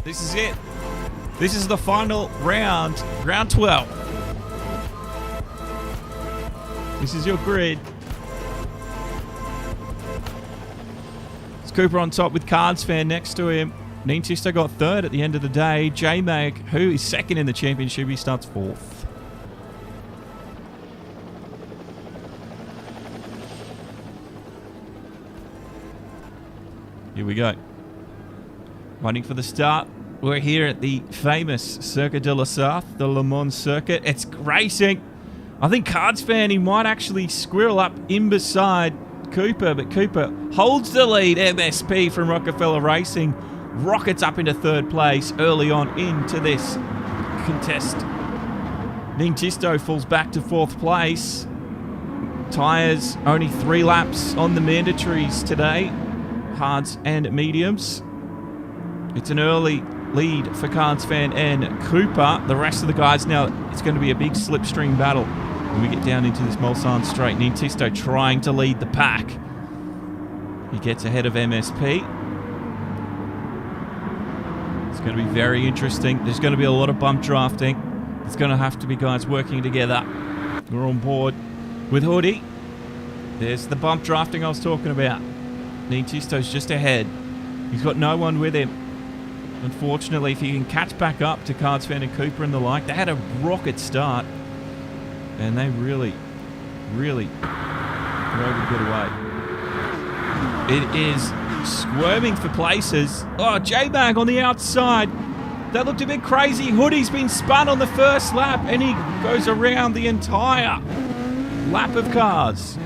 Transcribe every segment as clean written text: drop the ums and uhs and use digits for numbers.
This is it. This is the final round, round 12. This is your grid. It's Cooper on top with Cards Fan next to him. Nintista got third at the end of the day. J-Mag, who is second in the championship, he starts fourth. Here we go. Waiting for the start. We're here at the famous Circuit de la Sarthe, the LeMans circuit. It's racing. I think Cards Fan, he might actually squirrel up in beside Cooper, but Cooper holds the lead. MSP from Rockefeller Racing rockets up into third place early on into this contest. Nintista falls back to fourth place. Tyres, only 3 laps on the mandatories today. Hards and mediums. It's an early lead for Cards Fan and Cooper. The rest of the guys now, it's going to be a big slipstream battle when we get down into this Mulsanne straight. Nintista trying to lead the pack. He gets ahead of MSP. It's going to be very interesting. There's going to be a lot of bump drafting. There's going to have to be guys working together. We're on board with Hoodie. There's the bump drafting I was talking about. Nintista's just ahead. He's got no one with him. Unfortunately, if he can catch back up to Cards Fan and Cooper and the like, they had a rocket start. And they really drove a bit away. It is squirming for places. Oh, J-Mag on the outside. That looked a bit crazy. Hoodie's been spun on the first lap, and he goes around the entire lap of cars.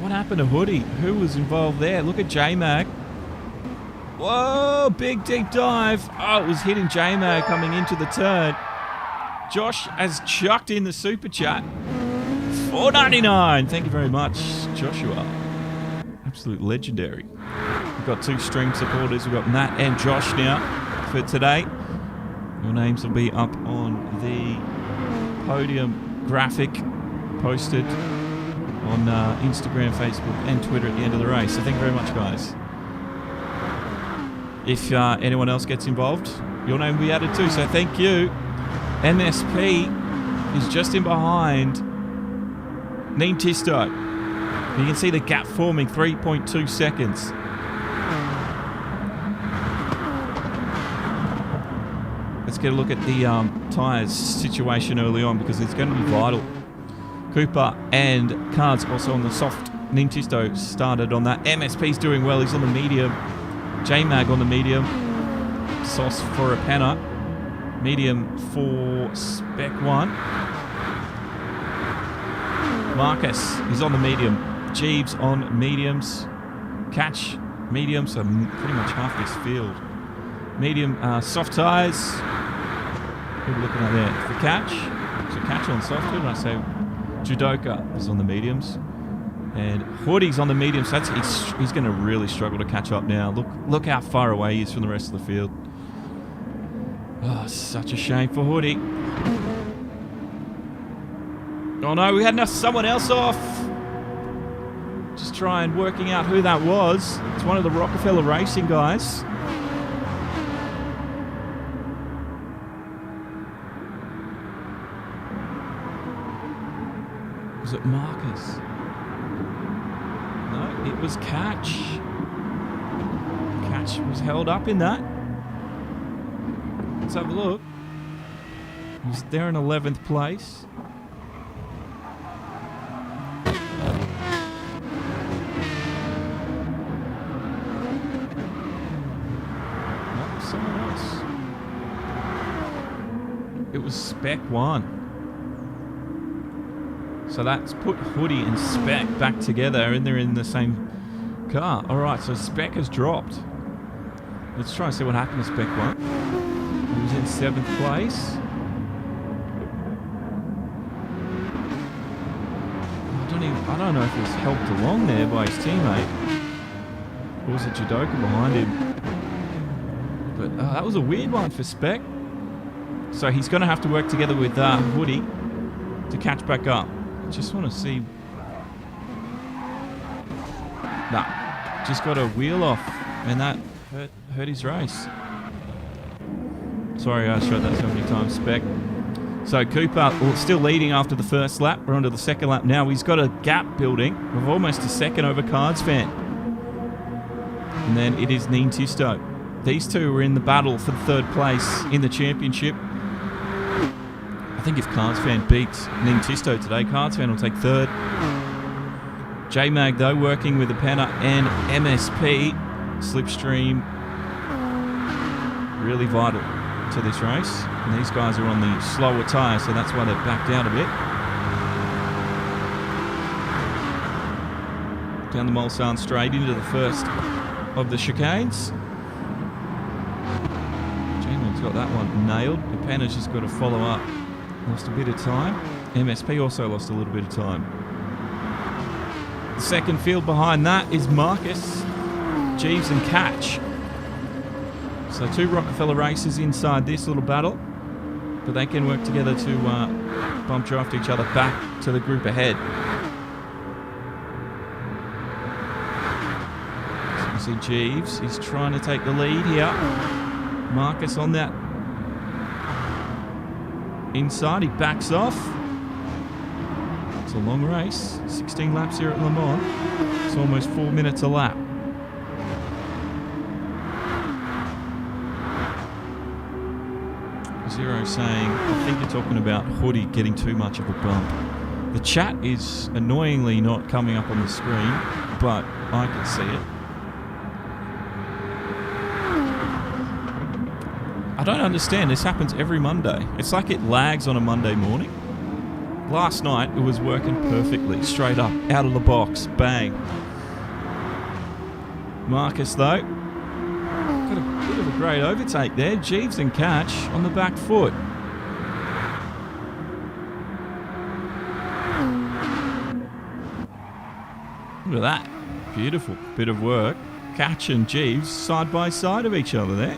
What happened to Hoodie? Who was involved there? Look at J-Mag. Whoa, big deep dive. Oh, it was hitting J-Mag coming into the turn. Josh has chucked in the super chat. $4.99. Thank you very much, Joshua. Absolute legendary. We've got 2 stream supporters. We've got Matt and Josh now for today. Your names will be up on the podium graphic posted on Instagram, Facebook, and Twitter at the end of the race. So thank you very much, guys. If anyone else gets involved, your name will be added too. So thank you. MSP is just in behind Nintista. You can see the gap forming, 3.2 seconds. Let's get a look at the tyres situation early on because it's going to be vital. Cooper and Cards also on the soft. Nintista started on that. MSP's doing well. He's on the medium. J-Mag on the medium. Sauce for a penner. Medium for Spec 1. Marcus is on the medium. Jeeves on mediums. Catch medium, so pretty much half this field. Medium soft tyres. What are we looking at there? For Catch. So Catch on soft, did I say? Judoka is on the mediums. And Hoodie's on the medium, so he's going to really struggle to catch up now. Look how far away he is from the rest of the field. Oh, such a shame for Hoodie. Oh no, we had someone else off. Just trying working out who that was. It's one of the Rockefeller Racing guys. Was it Marcus? No, it was Catch. Catch was held up in that. Let's have a look. He was there in 11th place. No, someone else. It was Spec 1. So that's put Hoodie and Spec back together and they're in the same car. Alright, so Spec has dropped. Let's try and see what happened to Spec 1. He was in 7th place. I don't know if he was helped along there by his teammate. Or was it Judoka behind him? But that was a weird one for Spec. So he's going to have to work together with Hoodie to catch back up. Just want to see. Nah, just got a wheel off, and that hurt his race. Sorry, I showed that so many times, Spec. So Cooper still leading after the first lap. We're on to the second lap now. He's got a gap building of almost a second over Cards Fan. And then it is Neen Tisto. These two are in the battle for the third place in the championship. I think if Cards Fan beats Neen Tisto today, Cards Fan will take third. J-Mag, though, working with the Penna and MSP. Slipstream, really vital to this race. And these guys are on the slower tyre, so that's why they've backed out a bit. Down the Mulsanne straight into the first of the chicanes. J-Mag's got that one nailed. The Penna's just got to follow up. Lost a bit of time. MSP also lost a little bit of time. The second field behind that is Marcus, Jeeves and Catch. So two Rockefeller racers inside this little battle, but they can work together to bump draft each other back to the group ahead. So you see Jeeves, he's trying to take the lead here. Marcus on that inside, he backs off. It's a long race, 16 laps here at Le Mans. It's almost 4 minutes a lap. Zero saying, I think you're talking about Hoodie getting too much of a bump. The chat is annoyingly not coming up on the screen, but I can see it. I don't understand. This happens every Monday. It's like it lags on a Monday morning. Last night, it was working perfectly. Straight up, out of the box, bang. Marcus, though, got a bit of a great overtake there. Jeeves and Catch on the back foot. Look at that. Beautiful bit of work. Catch and Jeeves side by side of each other there.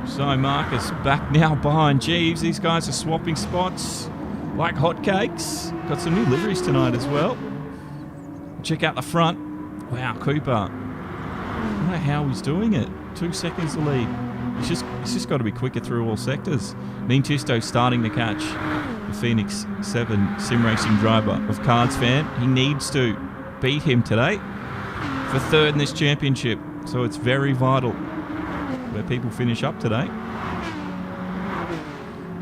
So Marcus back now behind Jeeves. These guys are swapping spots like hotcakes. Got some new liveries tonight as well. Check out the front. Wow, Cooper. I don't know how he's doing it. 2 seconds to lead. He's just got to be quicker through all sectors. Neen Tisto starting to catch the Phoenix 7 sim racing driver of Cards Fan. He needs to beat him today for third in this championship. So it's very vital where people finish up today.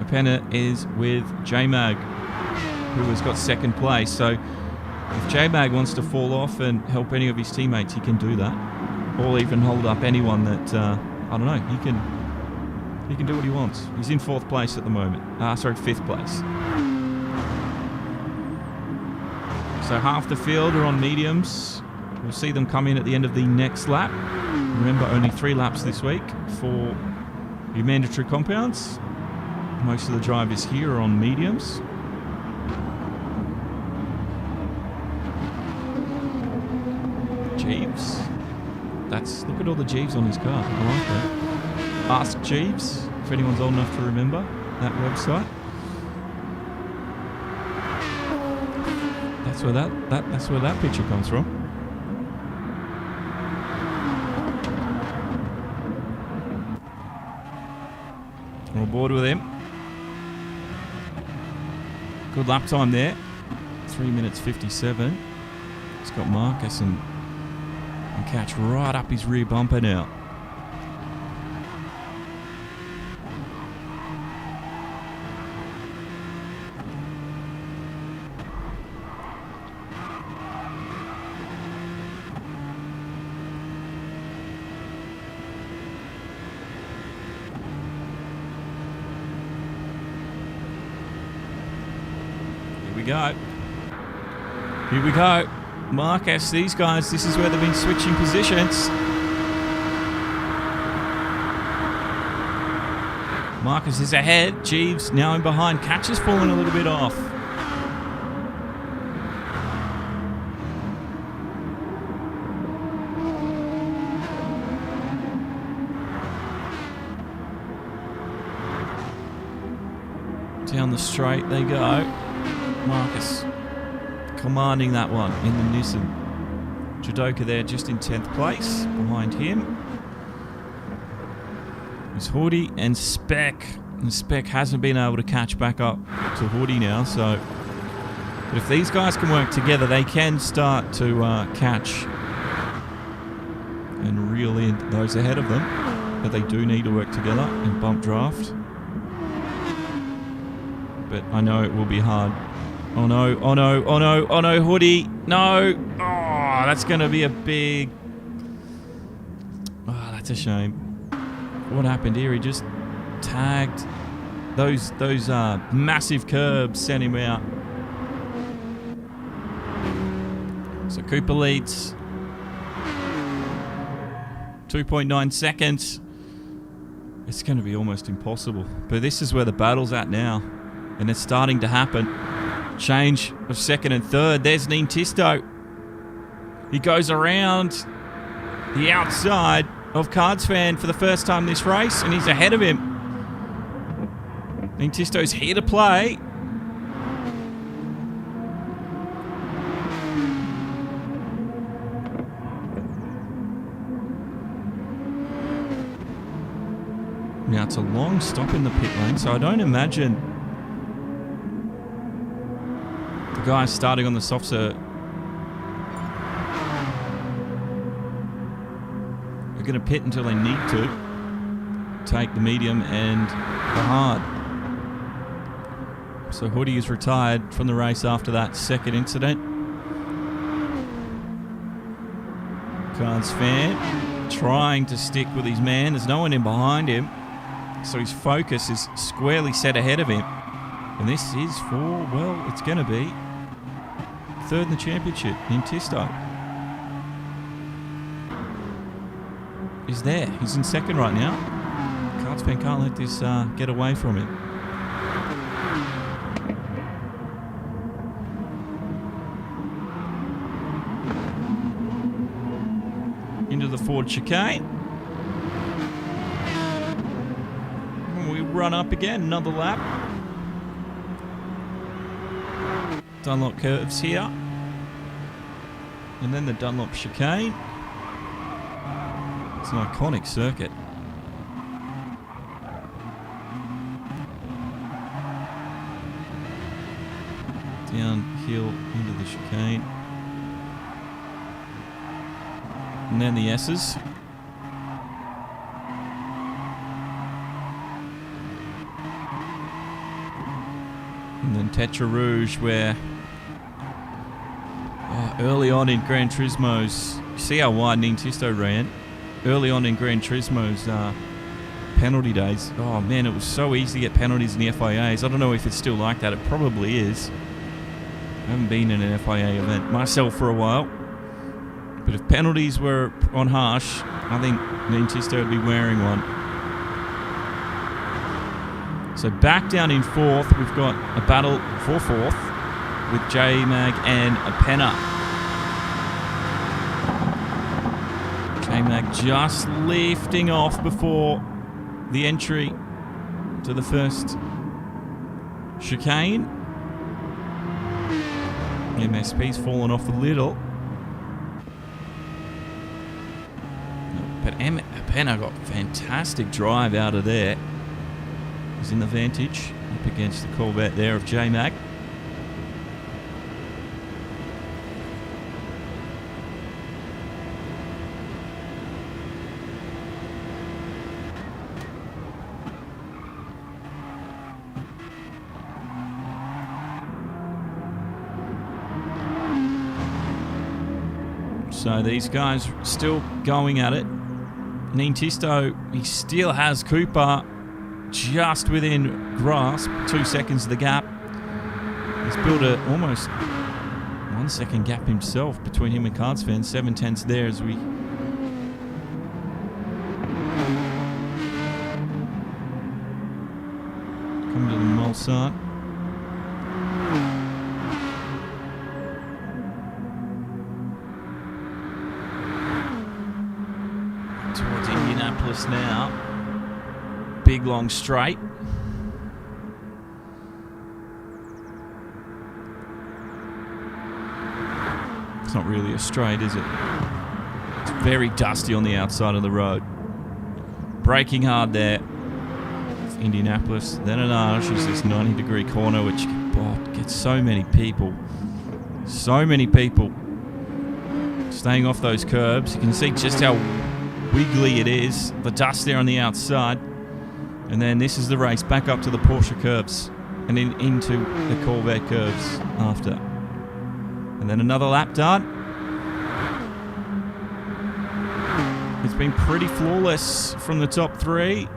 Penna is with J-Mag, who has got second place. So if J-Mag wants to fall off and help any of his teammates, he can do that. Or even hold up anyone that, I don't know, he can do what he wants. He's in 4th place at the moment. 5th place. So half the field are on mediums. We'll see them come in at the end of the next lap. Remember, only 3 laps this week for your mandatory compounds. Most of the drivers here are on mediums. Jeeves. Look at all the Jeeves on his car. I like that. Ask Jeeves, if anyone's old enough to remember that website. That's where that picture comes from. We're on board with him. Good lap time there. 3 minutes 57. He's got Marcus and Catch right up his rear bumper now. Here we go. Marcus, these guys, this is where they've been switching positions. Marcus is ahead. Jeeves now in behind. Catch is falling a little bit off. Down the straight they go. Marcus commanding that one in the Nissan. Judoka there just in 10th place. Behind him is Hoodie and Spec. And Spec hasn't been able to catch back up to Hoodie now, so... But if these guys can work together, they can start to catch and reel in those ahead of them. But they do need to work together and bump draft. But I know it will be hard. Oh no, oh no, oh no, oh no, Hoodie. No. Oh, that's going to be a big... Oh, that's a shame. What happened here? He just tagged those massive curbs, sent him out. So Cooper leads 2.9 seconds. It's going to be almost impossible. But this is where the battle's at now. And it's starting to happen. Change of second and third. There's Nintisto. He goes around the outside of Cardsfan for the first time this race, and he's ahead of him. Nintisto's here to play. Now it's a long stop in the pit lane, so I don't imagine the guys starting on the soft cert are going to pit until they need to take the medium and the hard. So Hoodie is retired from the race after that second incident. Cards fan trying to stick with his man. There's no one in behind him. So his focus is squarely set ahead of him. And this is for, well, it's going to be third in the championship. Nintisto is there. He's in second right now. Cardspan can't let this get away from him. Into the Ford chicane. We run up again, another lap. Dunlop curves here. And then the Dunlop chicane. It's an iconic circuit. Downhill into the chicane. And then the S's. And then Tetra Rouge, where early on in Gran Turismo's, you see how wide Nintisto ran? Early on in Gran Turismo's penalty days. Oh man, it was so easy to get penalties in the FIAs. I don't know if it's still like that. It probably is. I haven't been in an FIA event myself for a while. But if penalties were on harsh, I think Nintisto would be wearing one. So back down in fourth, we've got a battle for fourth with J-Mag and a Penna. J-Mag just lifting off before the entry to the first chicane. MSP's fallen off a little. But Penna got fantastic drive out of there. He's in the Vantage, up against the Corvette there of J-Mag. So these guys still going at it. Nintisto, he still has Cooper just within grasp, 2 seconds of the gap. He's built a almost 1 second gap himself between him and Cardsfan. 7/10 there as we come to the Mulsanne. Towards Indianapolis now. Big long straight. It's not really a straight, is it? It's very dusty on the outside of the road. Braking hard there. It's Indianapolis. Then an arch is this 90-degree corner, which gets so many people. So many people staying off those curbs. You can see just how wiggly it is. The dust there on the outside. And then this is the race back up to the Porsche curbs and then into the Corvette curves after. And then another lap done. It's been pretty flawless from the top three.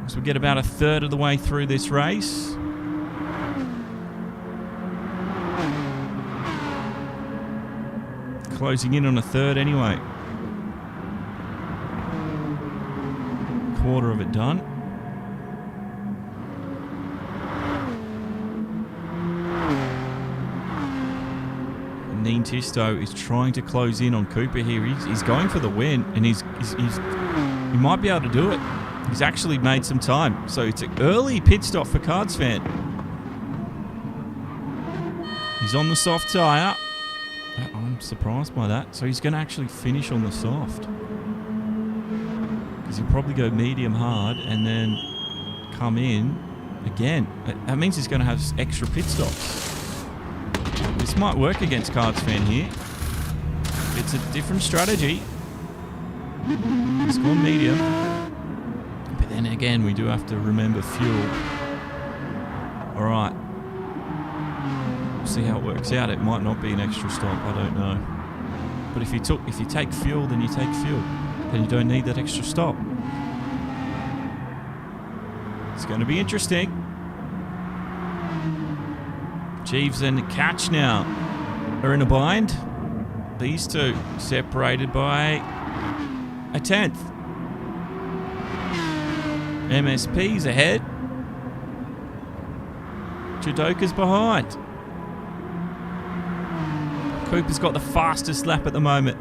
So we get about a third of the way through this race. Closing in on a third anyway. Quarter of it done. Neen Tisto is trying to close in on Cooper here. He's going for the win, and he might be able to do it. He's actually made some time, so it's an early pit stop for Cards Fan. He's on the soft tyre. I'm surprised by that. So he's going to actually finish on the soft. Because he'll probably go medium hard and then come in again. That means he's going to have extra pit stops. This might work against Cards Fan here. It's a different strategy. He's gone medium. But then again, we do have to remember fuel. Alright. We'll see how it works out. It might not be an extra stop, I don't know. But if you take fuel, then you take fuel. Then you don't need that extra stop. It's going to be interesting. Jeeves and Catch now are in a bind. These two separated by a tenth. MSP's ahead. Judoka's behind. Cooper's got the fastest lap at the moment.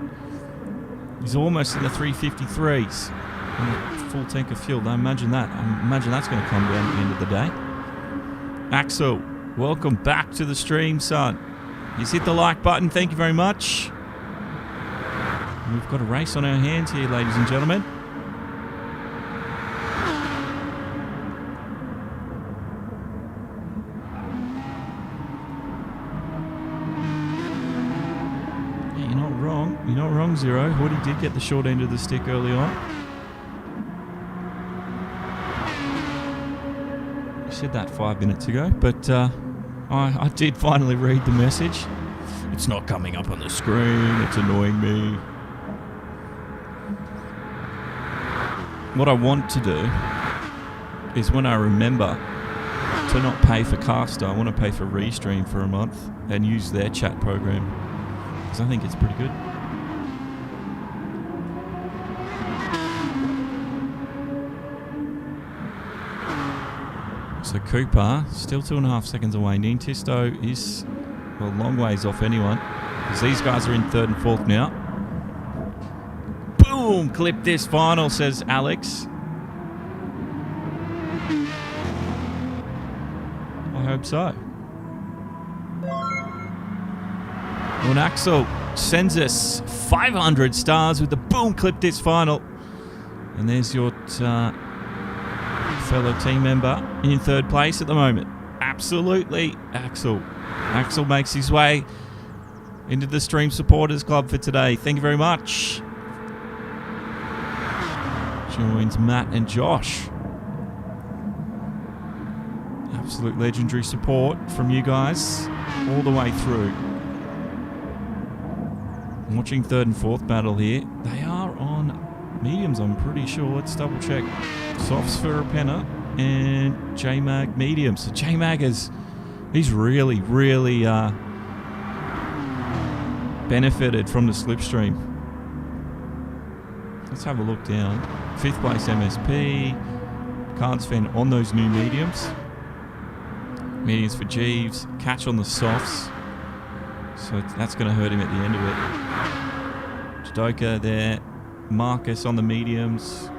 He's almost in the 353s. And a full tank of fuel. I imagine that. I imagine that's going to come down at the end of the day. Axel, welcome back to the stream, son. He's hit the like button. Thank you very much. And we've got a race on our hands here, ladies and gentlemen. Yeah, you're not wrong. You're not wrong, Zero. Hoodie did get the short end of the stick early on. You said that 5 minutes ago, but I did finally read the message. It's not coming up on the screen. It's annoying me. What I want to do is when I remember to not pay for Caster, I want to pay for Restream for a month and use their chat program. Because I think it's pretty good. So Cooper, still 2.5 seconds away. Neen Tisto is a long ways off anyone. Because these guys are in third and fourth now. Boom! Clip this final, says Alex. I hope so. When Axel sends us 500 stars with the boom, clip this final. And there's your fellow team member in third place at the moment. Absolutely, Axel. Axel makes his way into the Stream Supporters Club for today. Thank you very much. Joins Matt and Josh. Absolute legendary support from you guys all the way through. I'm watching third and fourth battle here. They are on mediums, I'm pretty sure. Let's double check. Softs for Rapenna and J-Mag mediums. So J-Mag he's really benefited from the slipstream. Let's have a look down. 5th place MSP. Cards Fan on those new mediums. Mediums for Jeeves. Catch on the softs. So that's going to hurt him at the end of it. Judoka there. Marcus on the mediums.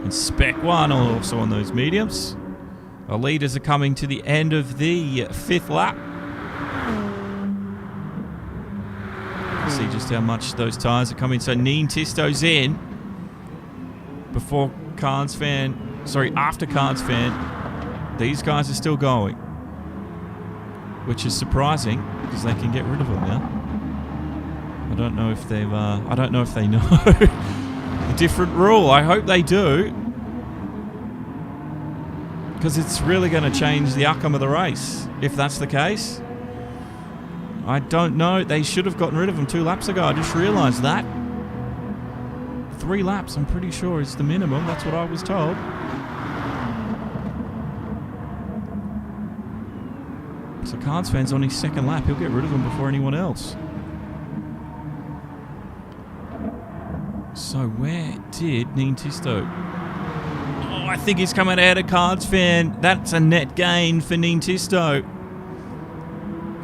And Spec 1 also on those mediums. Our leaders are coming to the end of the 5th lap. see just how much those tyres are coming. So Neen Tisto's in before Cards Fan. Sorry, after Cards Fan. These guys are still going, which is surprising because they can get rid of them now. I don't know if they've. I don't know if they know the different rule. I hope they do, because it's really going to change the outcome of the race if that's the case. I don't know. They should have gotten rid of them 2 laps ago. I just realised that. 3 laps, I'm pretty sure, is the minimum. That's what I was told. So Cards Fan's on his 2nd lap. He'll get rid of them before anyone else. So where did Neen Tisto? Oh, I think he's coming out of Cards Fan. That's a net gain for Neen Tisto.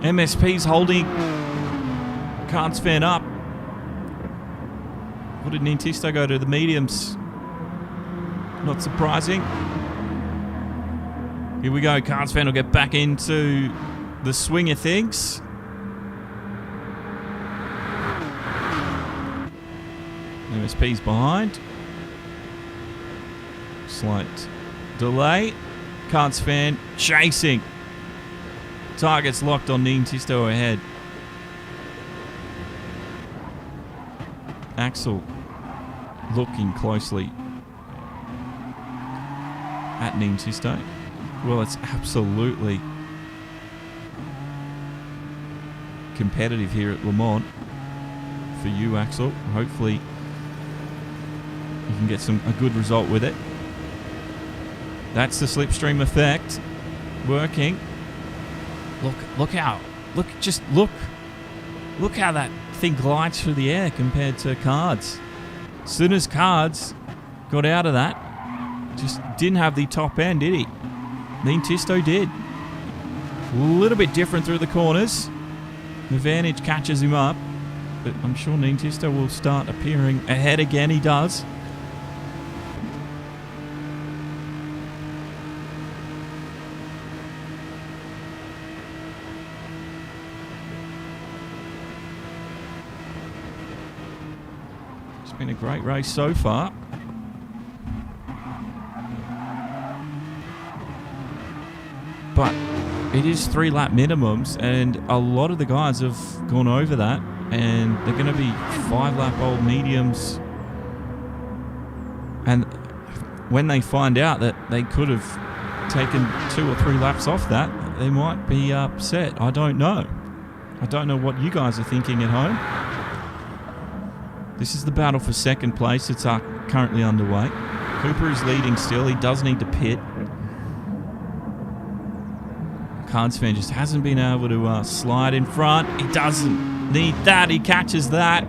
MSP's holding Cards Fan up. What did Neen Tisto go to? The mediums. Not surprising. Here we go. Cards Fan will get back into the swing of things. MSP's behind. Slight delay. Cards Fan chasing. Target's locked on Neen Tisto ahead. Axel looking closely at Neen Tisto. Well, it's absolutely competitive here at Le Mans for you, Axel. Hopefully you can get a good result with it. That's the slipstream effect working. Look how that thing glides through the air compared to Cards. As soon as Cards got out of that, just didn't have the top end, did he? Neen Tisto did. A little bit different through the corners. The Vantage catches him up, but I'm sure Neen Tisto will start appearing ahead again. He does. It's been a great race so far. But it is 3 lap minimums, and a lot of the guys have gone over that, and they're going to be 5 lap old mediums. And when they find out that they could have taken 2 or 3 laps off that, they might be upset. I don't know. I don't know what you guys are thinking at home. This is the battle for 2nd place. It's currently underway. Cooper is leading still. He does need to pit. Cards Fan just hasn't been able to slide in front. He doesn't need that. He catches that.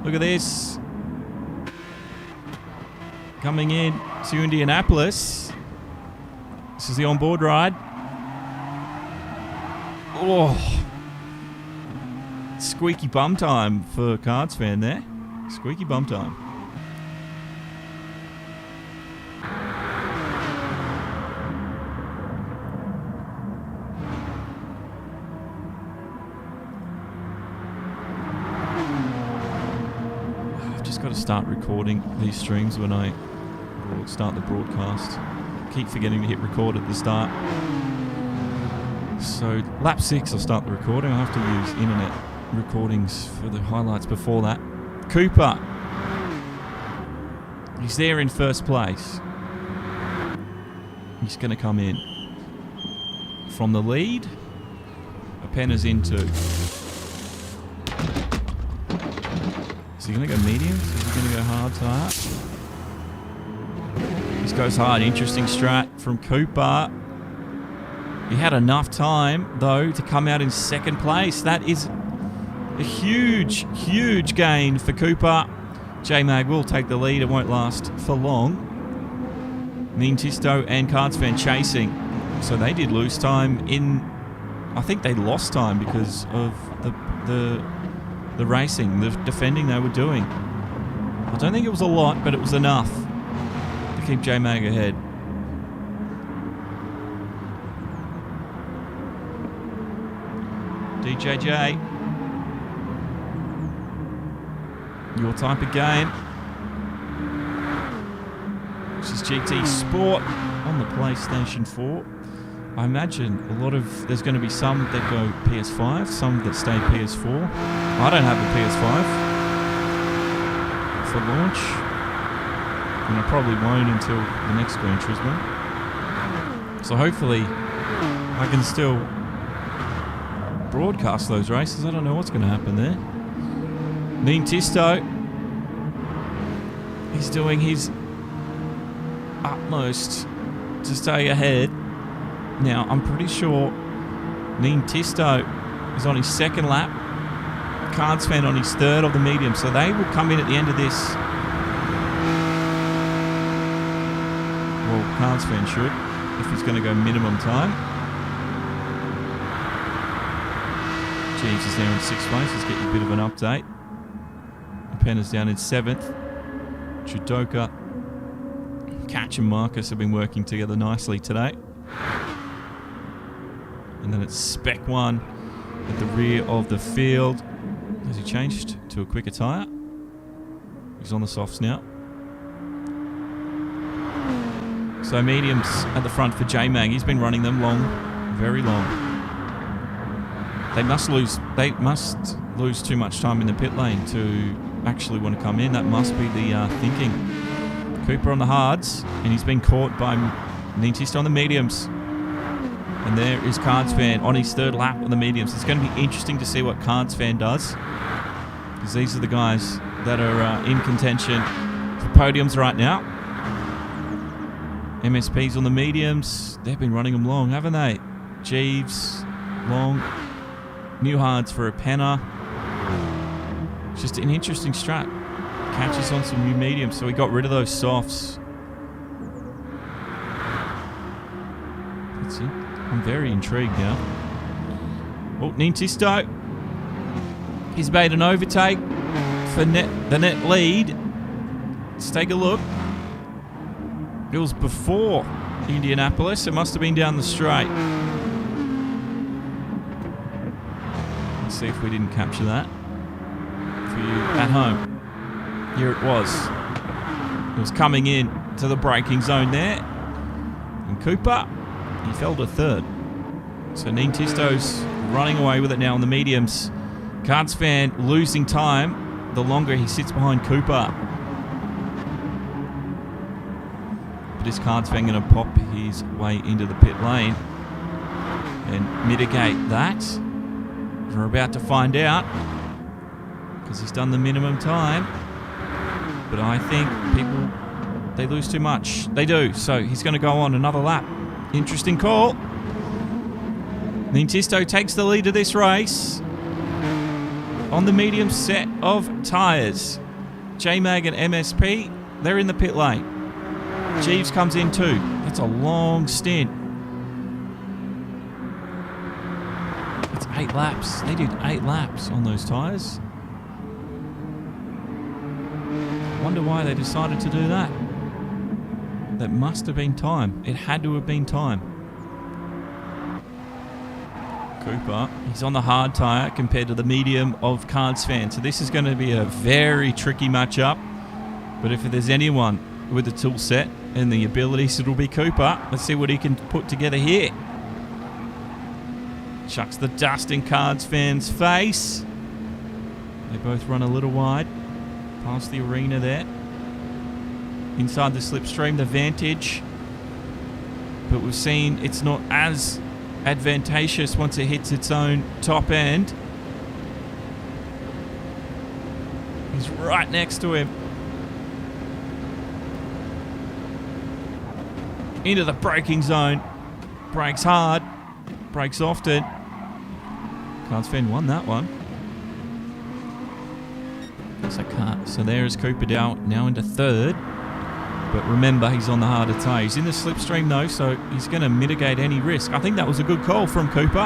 Look at this. Coming in to Indianapolis. This is the onboard ride. Oh. Squeaky bum time for Cards Fan there. Squeaky bum time. Got to start recording these streams when I start the broadcast. Keep forgetting to hit record at the start. So lap 6 I'll start the recording. I'll have to use internet recordings for the highlights before that. Cooper, he's there in 1st place. He's going to come in from the lead. Apena's in 2. Is he going to go mediums? Is he going to go hard to that? This goes hard. Interesting strat from Cooper. He had enough time, though, to come out in 2nd place. That is a huge, huge gain for Cooper. J-Mag will take the lead. It won't last for long. Neen Tisto and Cards Fan chasing. So they did lose time in... I think they lost time because of the racing, the defending they were doing. I don't think it was a lot, but it was enough to keep J-Mag ahead. DJJ Your type of game. This is GT Sport on the PlayStation 4. I imagine there's going to be some that go PS5, some that stay PS4. I don't have a PS5 for launch, and I probably won't until the next Gran Turismo. So hopefully I can still broadcast those races. I don't know what's going to happen there. Neen Tisto, he's doing his utmost to stay ahead. Now, I'm pretty sure Neen Tisto is on his second lap. Cards fan on his third of the medium, so they will come in at the end of this. Well, Cards fan should, if he's going to go minimum time. Jeeves is now in 6th place. Let's get you a bit of an update. Penna's down in 7th. Judoka, Catch and Marcus have been working together nicely today. And then it's Spec 1 at the rear of the field. Has he changed to a quicker tyre? He's on the softs now. So mediums at the front for J-Mag. He's been running them long, very long. They must lose too much time in the pit lane to actually want to come in. That must be the thinking. Cooper on the hards, and he's been caught by Neen Tisto on the mediums. And there is Cards Fan on his third lap on the mediums. It's going to be interesting to see what Cards Fan does, because these are the guys that are in contention for podiums right now. MSP's on the mediums. They've been running them long, haven't they? Jeeves, long. New hards for a Penner. Just an interesting strat. Catches on some new mediums, so we got rid of those softs. That's it. I'm very intrigued now. Oh, Neen Tisto. He's made an overtake for the net lead. Let's take a look. It was before Indianapolis. It must have been down the straight. Let's see if we didn't capture that for you at home. Here it was. It was coming in to the braking zone there. And Cooper, he fell to third. So Neen Tisto's running away with it now on the mediums. Cards Fan losing time the longer he sits behind Cooper. But is Cards Fan going to pop his way into the pit lane and mitigate that? We're about to find out, because he's done the minimum time. But I think people, they lose too much. They do. So he's going to go on another lap. Interesting call. Neen Tisto takes the lead of this race on the medium set of tyres. J-Mag and MSP, they're in the pit lane. Jeeves comes in too. That's a long stint. It's 8 laps. They did 8 laps on those tyres. Wonder why they decided to do that. That must have been time. It had to have been time. Cooper, he's on the hard tyre compared to the medium of Cards Fan. So this is going to be a very tricky matchup. But if there's anyone with the tool set and the abilities, it'll be Cooper. Let's see what he can put together here. Chucks the dust in Cards Fan's face. They both run a little wide. Past the arena there. Inside the slipstream, the Vantage. But we've seen it's not as advantageous once it hits its own top end. He's right next to him. Into the braking zone. Brakes hard. Brakes often. Cards Fan won that one. So there is Cooper down now into third. But remember, he's on the harder tyre. He's in the slipstream though, so he's going to mitigate any risk. I think that was a good call from Cooper.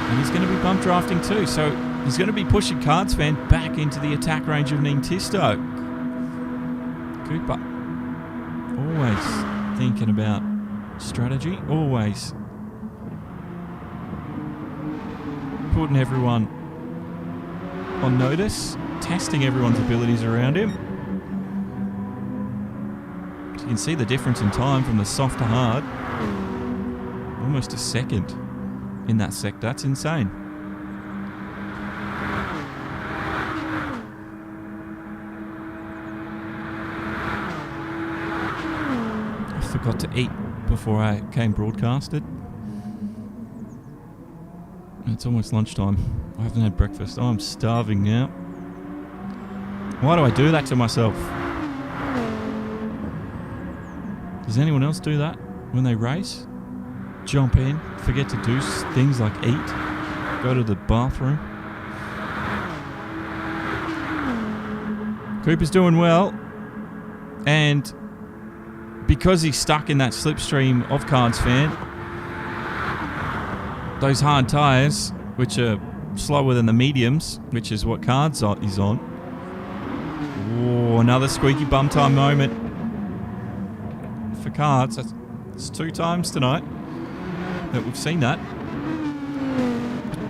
And he's going to be bump drafting too. So he's going to be pushing Cards Fan back into the attack range of Neen Tisto. Cooper, always thinking about strategy. Always putting everyone on notice. testing everyone's abilities around him. So you can see the difference in time from the soft to hard. Almost a second in that sector. That's insane. I forgot to eat before I came broadcasted. It's almost lunchtime. I haven't had breakfast. Oh, I'm starving now. Why do I do that to myself? Does anyone else do that when they race? Jump in, forget to do things like eat, go to the bathroom. Cooper's doing well, and because he's stuck in that slipstream of Cards Fan, those hard tyres, which are slower than the mediums, which is what Cards is on. Oh, another squeaky bum time moment for Cards. That's 2 times tonight that we've seen that.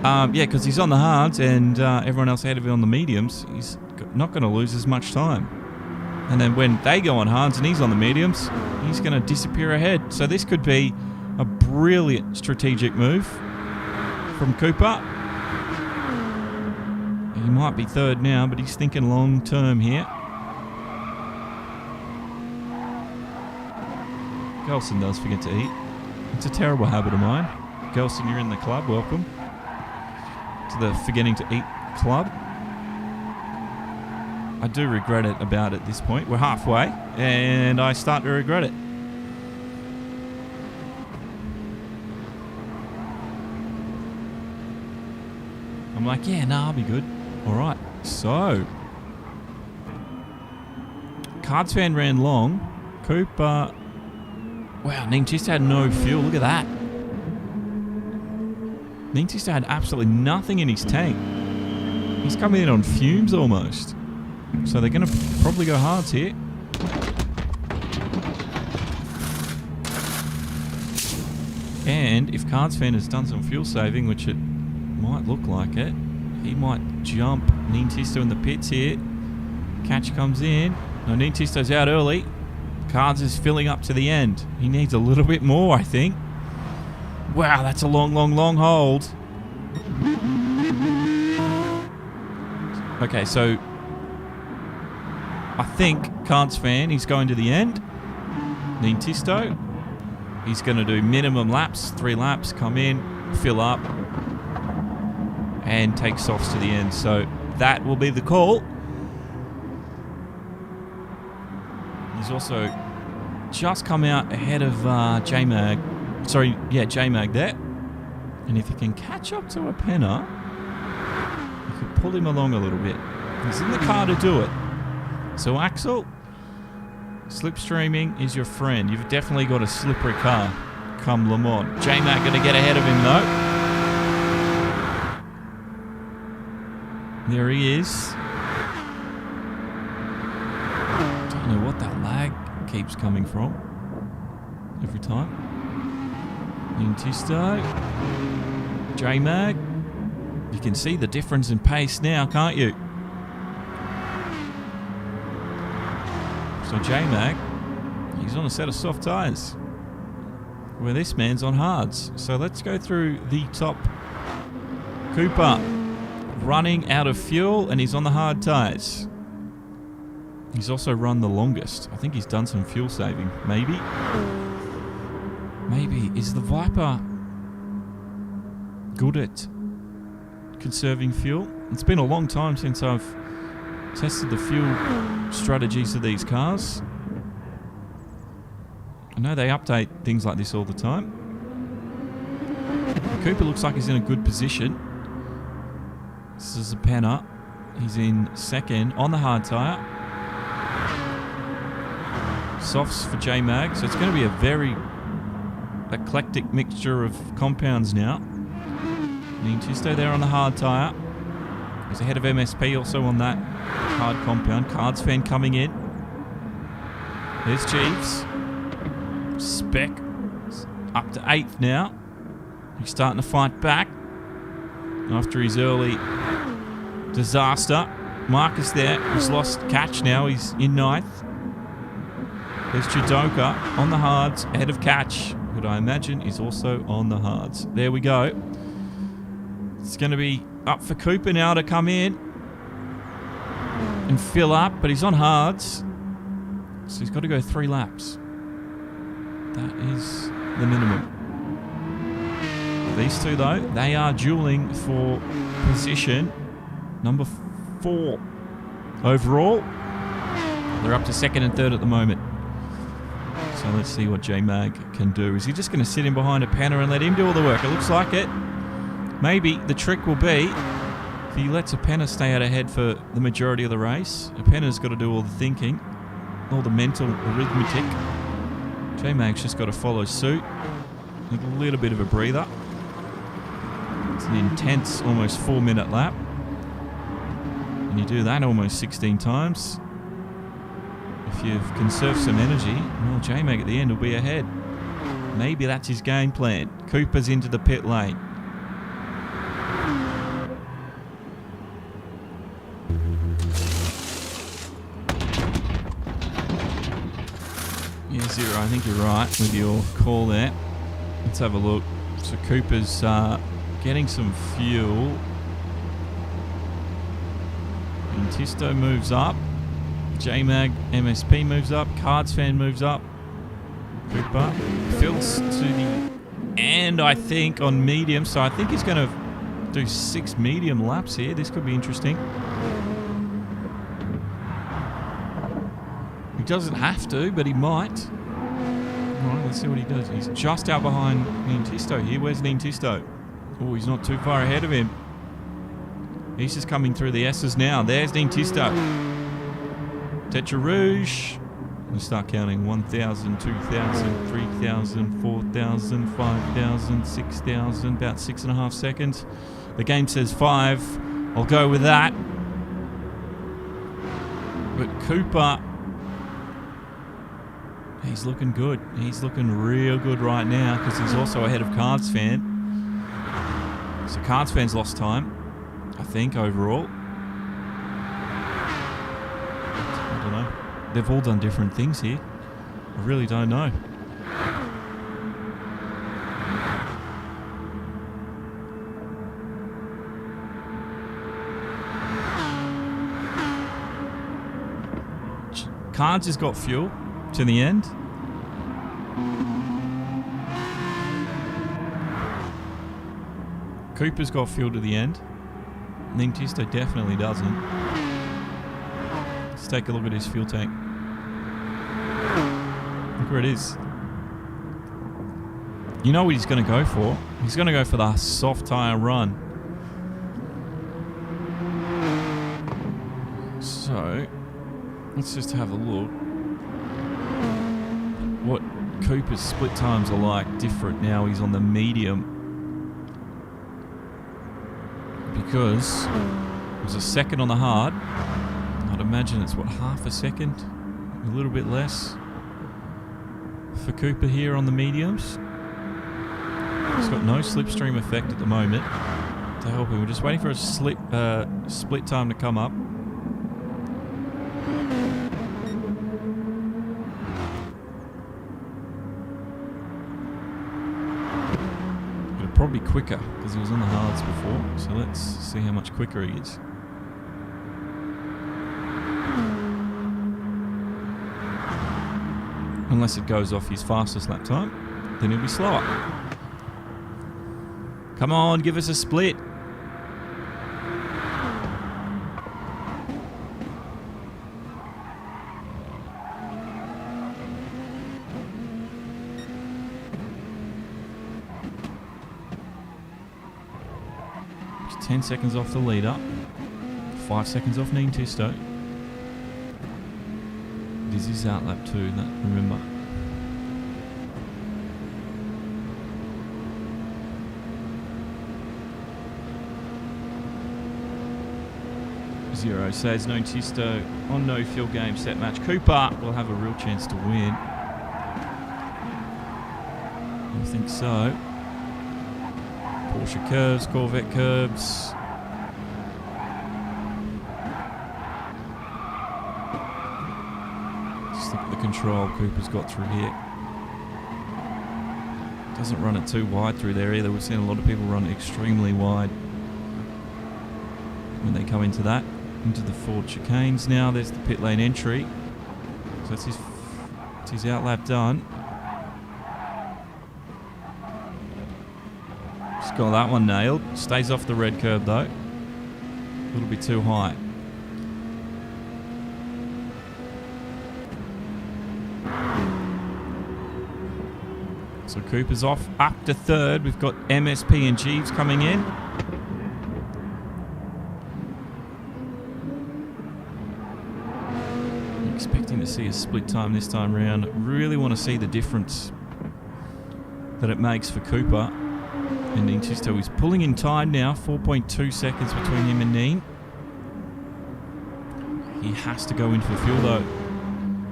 Yeah, because he's on the hards and everyone else ahead of him on the mediums. He's not going to lose as much time. And then when they go on hards and he's on the mediums, he's going to disappear ahead. So this could be a brilliant strategic move from Cooper. He might be third now, but he's thinking long term here. Gelson does forget to eat. It's a terrible habit of mine. Gelson, you're in the club. Welcome to the forgetting to eat club. I do regret it about at this point. We're halfway, and I start to regret it. I'm like, yeah, nah, I'll be good. All right, so Cards Fan ran long. Cooper, wow, Nintista had no fuel. Look at that. Nintista had absolutely nothing in his tank. He's coming in on fumes almost. So they're going to probably go hards here. And if Cards Fan has done some fuel saving, which it might look like it, he might jump Nintista in the pits here. Catch comes in. No, Nintista's out early. Cards is filling up to the end. He needs a little bit more, I think. Wow, that's a long, long, long hold. Okay, so I think Cards Fan, he's going to the end. Nintisto, he's going to do minimum laps, 3 laps, come in, fill up, and take softs to the end. So that will be the call. He's also just come out ahead of J-Mag. Sorry, yeah, J-Mag there. And if he can catch up to a penner, he could pull him along a little bit. He's in the car to do it. So Axel, slipstreaming is your friend. You've definitely got a slippery car come Le Mans. J-Mag going to get ahead of him though. There he is. Don't know what that lag keeps coming from every time. Nintista, J-Mag. You can see the difference in pace now, can't you? So J-Mag, he's on a set of soft tyres, where this man's on hards. So let's go through the top. Cooper running out of fuel, and he's on the hard tyres. He's also run the longest. I think he's done some fuel saving. Maybe. Maybe. Is the Viper good at conserving fuel? It's been a long time since I've tested the fuel strategies of these cars. I know they update things like this all the time. Cooper looks like he's in a good position. This is a penner. He's in second on the hard tyre. Softs for J-Mag. So it's going to be a very eclectic mixture of compounds now. Nintista there on the hard tyre. He's ahead of MSP also on that hard compound. Cards Fan coming in. There's Jeeves. Spec up to 8th now. He's starting to fight back after his early disaster. Marcus there. He's lost Catch now. He's in 9th. There's Chidoka on the hards, ahead of Catch, who I imagine is also on the hards. There we go. It's going to be up for Cooper now to come in and fill up, but he's on hards. So he's got to go 3 laps. That is the minimum. These two, though, they are dueling for position number 4 overall. They're up to 2nd and 3rd at the moment. So let's see what J-Mag can do. Is he just going to sit in behind a Penna and let him do all the work? It looks like it. Maybe the trick will be if he lets a Penna stay out ahead for the majority of the race. A Penna's got to do all the thinking, all the mental arithmetic. J-Mag's just got to follow suit with a little bit of a breather. It's an intense, almost 4-minute lap. And you do that almost 16 times. If you've conserved some energy, well, J-Mag at the end will be ahead. Maybe that's his game plan. Cooper's into the pit lane. Yeah, Zero, I think you're right with your call there. Let's have a look. So Cooper's getting some fuel. Intisto moves up. J-Mag, MSP moves up. Cards fan moves up. Cooper fills to the end, I think, on medium. So I think he's going to do 6 medium laps here. This could be interesting. He doesn't have to, but he might. All right, let's see what he does. He's just out behind Nintisto here. Where's Nintisto? Oh, he's not too far ahead of him. He's just coming through the S's now. There's Nintisto. Tetra Rouge. We'll start counting 1,000, 2,000, 3,000, 4,000, 5,000, 6,000, about 6.5 seconds. The game says 5. I'll go with that. But Cooper, he's looking good. He's looking real good right now because he's also ahead of Cards Fan. So Cards Fan's lost time, I think, overall. I don't know. They've all done different things here. I really don't know. Cards has got fuel to the end. Cooper's got fuel to the end. Nintisto definitely doesn't. Let's take a look at his fuel tank. Look where it is. You know what he's going to go for? He's going to go for the soft tyre run. So, let's just have a look. What Cooper's split times are like different now. He's on the medium. Because it was a second on the hard. I'd imagine it's, what, half a second? A little bit less for Cooper here on the mediums. He's got no slipstream effect at the moment to help him. We're just waiting for a split time to come up. But probably quicker because he was on the hards before. So let's see how much quicker he is. Unless it goes off his fastest lap time, then he'll be slower. Come on, give us a split. Just 10 seconds off the leader. 5 seconds off Nintisto. This is out lap 2, remember. Zero says Nintisto on no fuel game set match. Cooper will have a real chance to win. I think so. Porsche curves, Corvette curves. control Cooper's got through here. Doesn't run it too wide through there either. We've seen a lot of people run extremely wide when they come into that. Into the Ford chicanes now. There's the pit lane entry. So that's his outlap done. Just got that one nailed. Stays off the red curb though. A little bit too high. So Cooper's off up to third. We've got MSP and Jeeves coming in. Expecting to see a split time this time round. Really want to see the difference that it makes for Cooper. And Neen Tisto is pulling in time now. 4.2 seconds between him and Neen. He has to go in for fuel though.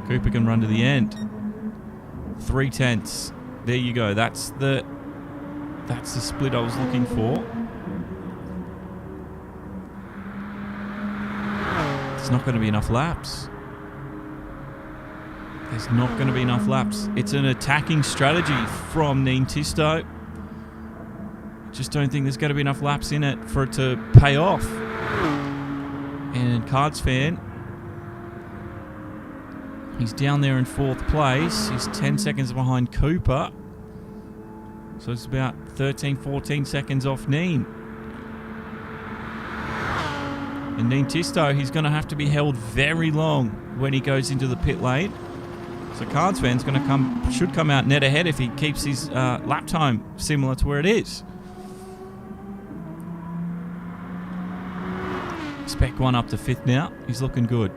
Cooper can run to the end. 3/10. There you go. That's the split I was looking for. There's not going to be enough laps. There's not going to be enough laps. It's an attacking strategy from Neen Tisto. Just don't think there's going to be enough laps in it for it to pay off. And Cards fan, he's down there in 4th place. He's 10 seconds behind Cooper. So it's about 13, 14 seconds off Neen. And Neen Tisto, he's going to have to be held very long when he goes into the pit lane. So Cards fan's going to should come out net ahead if he keeps his lap time similar to where it is. Spec 1 up to 5th now. He's looking good.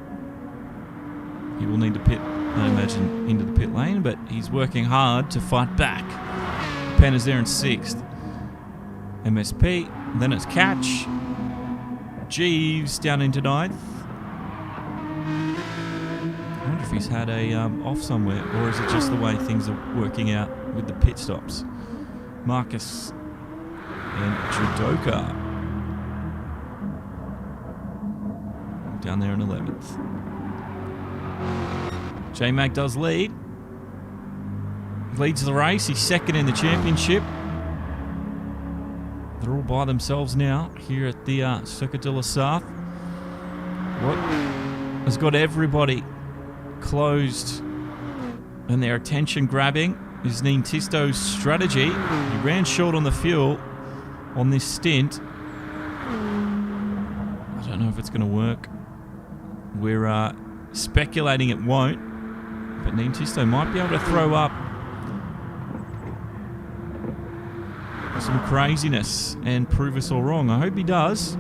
He will need to pit, I imagine, into the pit lane, but he's working hard to fight back. Penn is there in 6th. MSP, then it's Catch. Jeeves down into 9th. I wonder if he's had a off somewhere, or is it just the way things are working out with the pit stops? Marcus and Judoka down there in 11th. J-Mag does lead. Leads the race. He's 2nd in the championship. They're all by themselves now here at the Circuit de la Sarthe. What has got everybody closed and their attention grabbing is Neen Tisto's strategy. He ran short on the fuel on this stint. I don't know if it's going to work. We're speculating it won't, but Neen Tisto might be able to throw up some craziness and prove us all wrong. I hope he does.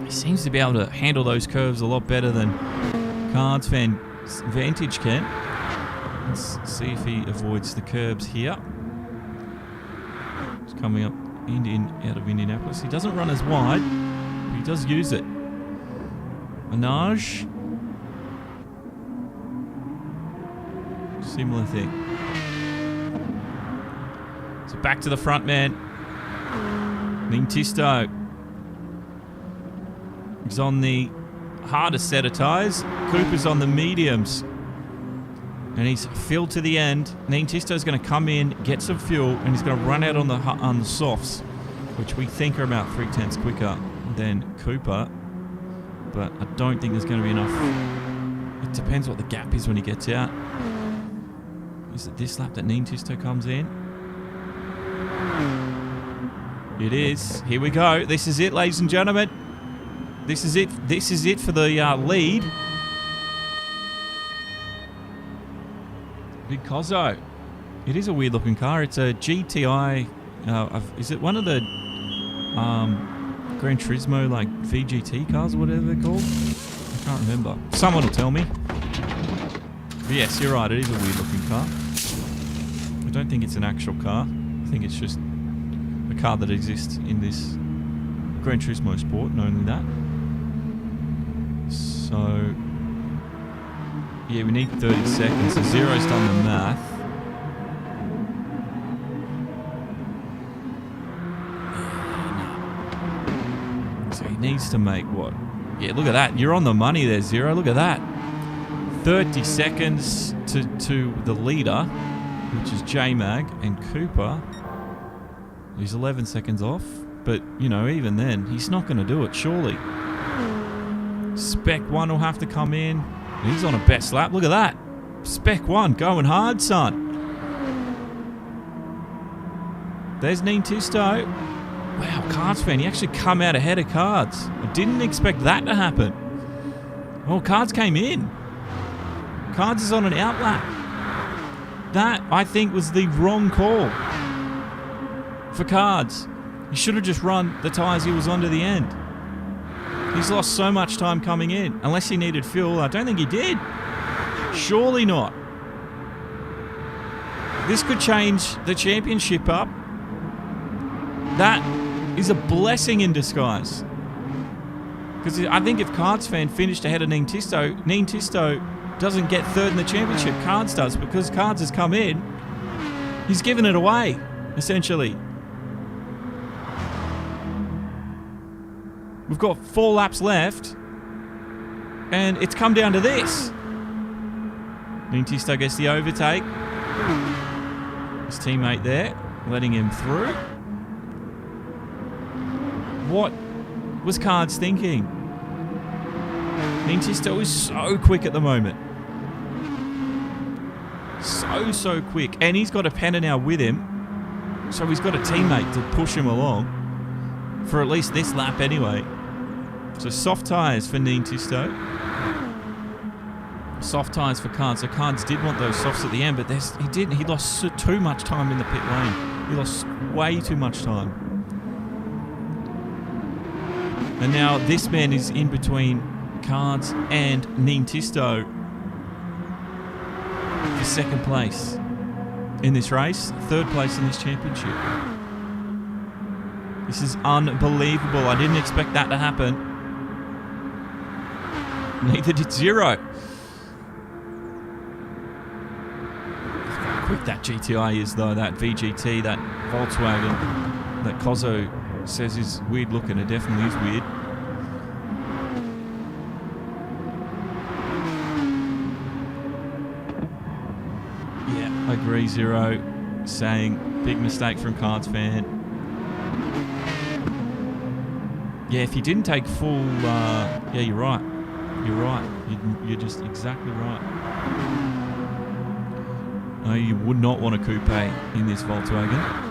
He seems to be able to handle those curves a lot better than Cards fan Vantage can. Let's see if he avoids the curbs here. He's coming up out of Indianapolis. He doesn't run as wide, but he does use it. Minaj. Similar thing. So back to the front man. Neen Tisto. He's on the hardest set of tyres. Cooper's on the mediums. And he's filled to the end. Neen Tisto's going to come in, get some fuel, and he's going to run out on the softs, which we think are about 3/10 quicker than Cooper. But I don't think there's going to be enough. It depends what the gap is when he gets out. Is it this lap that Neen Tisto comes in? It is. Here we go. This is it, ladies and gentlemen. This is it. This is it for the lead. Big Cozzo. It is a weird looking car. It's a GTI. Is it one of the Gran Turismo like VGT cars or whatever they're called? I can't remember. Someone will tell me. But yes, you're right. It is a weird looking car. I don't think it's an actual car. I think it's just a car that exists in this Gran Turismo sport, and only that. So yeah, we need 30 seconds. So Zero's done the math. So he needs to make what? Yeah, look at that. You're on the money there, Zero. Look at that. 30 seconds to the leader, which is J-Mag, and Cooper. He's 11 seconds off, but, you know, even then, he's not going to do it, surely. Spec 1 will have to come in. He's on a best lap. Look at that. Spec 1 going hard, son. There's Neen Tisto. Wow, Cards fan, he actually come out ahead of Cards. I didn't expect that to happen. Oh, Cards came in. Cards is on an outlap. That, I think, was the wrong call for Cards. He should have just run the tyres he was on to the end. He's lost so much time coming in. Unless he needed fuel. I don't think he did. Surely not. This could change the championship up. That is a blessing in disguise. Because I think if Cards fan finished ahead of Neen Tisto doesn't get third in the championship. Cards does, because Cards has come in. He's given it away, essentially. We've got 4 laps left, and it's come down to this. Neen Tisto gets the overtake. His teammate there, letting him through. What was Cards thinking? Neen Tisto is so quick at the moment. So quick. And he's got a Penner now with him. So he's got a teammate to push him along. For at least this lap anyway. So soft tyres for Neen Tisto. Soft tyres for Cards. So Cards did want those softs at the end, but he didn't. He lost too much time in the pit lane. He lost way too much time. And now this man is in between Cards and Neen Tisto for second place in this race, third place in this championship. This is unbelievable. I didn't expect that to happen. Neither did Zero. Look how quick that GTI is, though. That VGT, that Volkswagen, that Cozzo says is weird looking. It definitely is weird. Yeah, I agree, Zero, saying big mistake from Cards fan. Yeah, if you didn't take full, yeah, you're right. You're right. You're just exactly right. No, you would not want a coupe in this Volkswagen.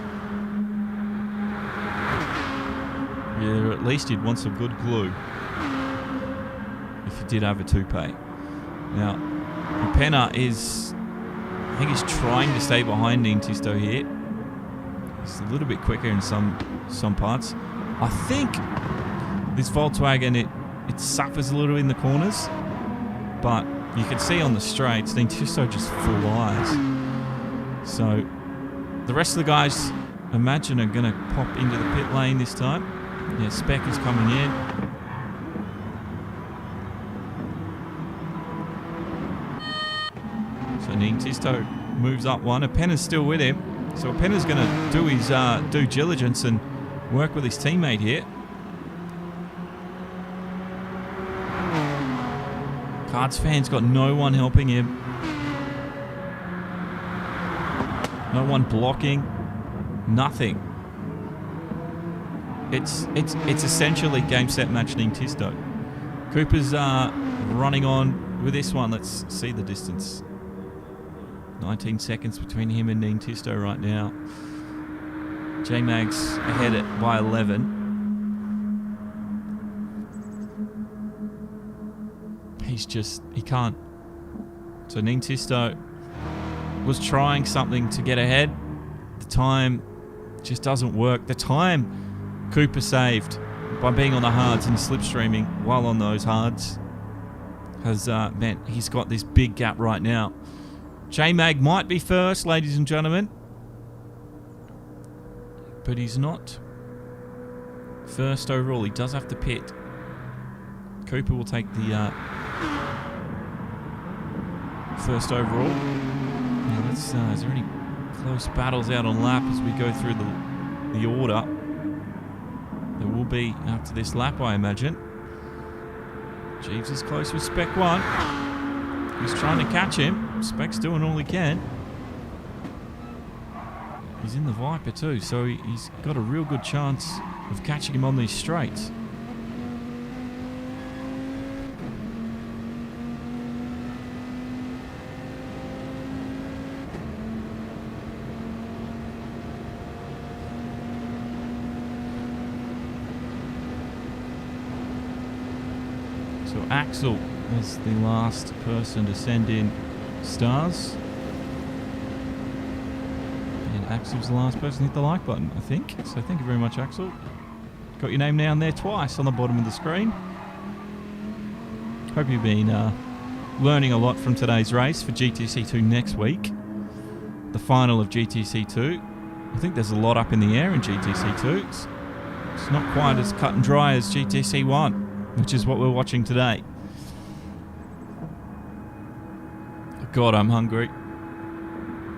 Yeah, at least you'd want some good glue if you did have a coupe. Now, Penner is, I think he's trying to stay behind Neen Tisto here. He's a little bit quicker in some parts. I think this Volkswagen, it suffers a little in the corners, but you can see on the straights, Neen Tisto just flies. So the rest of the guys, imagine, are going to pop into the pit lane this time. Yeah, Spec is coming in. So Neen Tisto moves up one. Penner's still with him. So Penner's going to do his due diligence and work with his teammate here. Cards fan's got no one helping him. No one blocking. Nothing. It's essentially game, set, match Neen Tisto. Cooper's running on with this one. Let's see the distance. 19 seconds between him and Neen Tisto right now. J-Mag's ahead by 11. He can't. So Neen Tisto was trying something to get ahead. The time just doesn't work. The time Cooper saved by being on the hards and slipstreaming while on those hards has meant he's got this big gap right now. J-Mag might be first, ladies and gentlemen, but he's not first overall. He does have to pit. Cooper will take the first overall. Now let's, is there any close battles out on lap as we go through the order? There will be after this lap, I imagine. Jeeves is close with Spec 1. He's trying to catch him. Speck's doing all he can. He's in the Viper too, so he's got a real good chance of catching him on these straights. So Axel was the last person to send in stars. And Axel's the last person to hit the like button, I think. So thank you very much, Axel. Got your name down there twice on the bottom of the screen. Hope you've been learning a lot from today's race for GTC2 next week. The final of GTC2. I think there's a lot up in the air in GTC2. It's not quite as cut and dry as GTC1, which is what we're watching today. God, I'm hungry.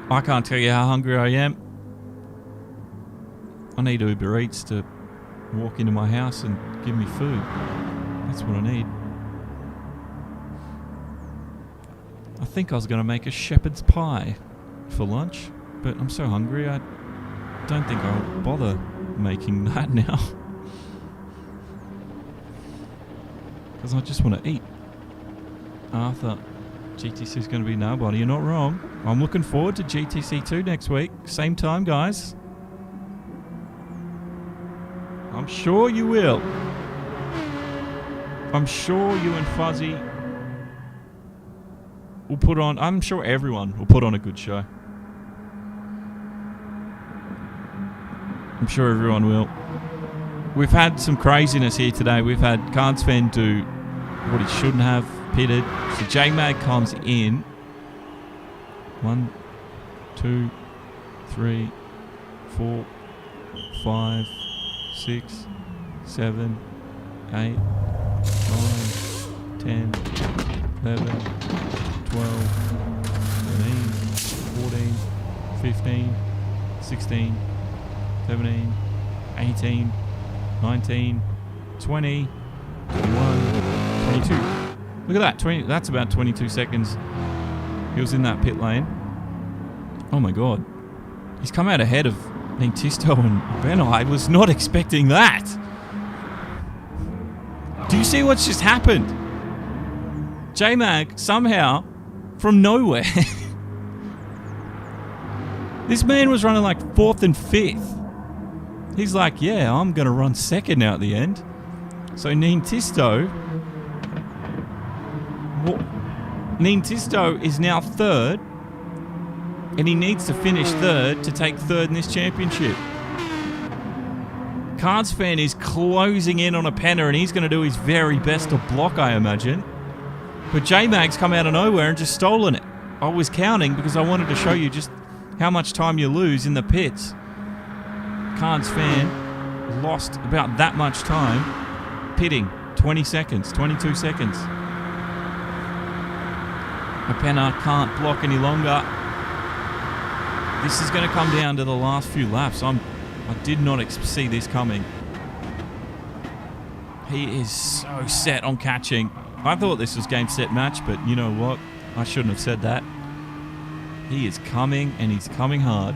I can't tell you how hungry I am. I need Uber Eats to walk into my house and give me food. That's what I need. I think I was going to make a shepherd's pie for lunch, but I'm so hungry I don't think I'll bother making that now. Because I just want to eat. Arthur, GTC is going to be nobody. You're not wrong. I'm looking forward to GTC2 next week. Same time, guys. I'm sure you will. I'm sure you and Fuzzy will put on... I'm sure everyone will put on a good show. I'm sure everyone will. We've had some craziness here today. We've had Cardsfen do what he shouldn't have, pitted. So J-Mag comes in. 1, 2, 3, 4, 5, 6, 7, 8, 9, 10, 11, 12, 13, 14, 15, 16, 17, 18, 19, 20, 21, 22. Look at that, 20. That's about 22 seconds. He was in that pit lane. Oh my god. He's come out ahead of Tisto and Ben. I was not expecting that. Do you see what's just happened? J-Mag, somehow, from nowhere. This man was running like 4th and 5th. He's like, yeah, I'm going to run 2nd now at the end. So Tisto is now 3rd. And he needs to finish 3rd to take 3rd in this championship. Cardsfan is closing in on a penner and he's going to do his very best to block, I imagine. But J-Mag's come out of nowhere and just stolen it. I was counting because I wanted to show you just how much time you lose in the pits. Cardsfan lost about that much time pitting. 20 seconds, 22 seconds. A penner can't block any longer. This is going to come down to the last few laps. I did not see this coming. He is so set on catching. I thought this was game, set, match, but you know what? I shouldn't have said that. He is coming, and he's coming hard.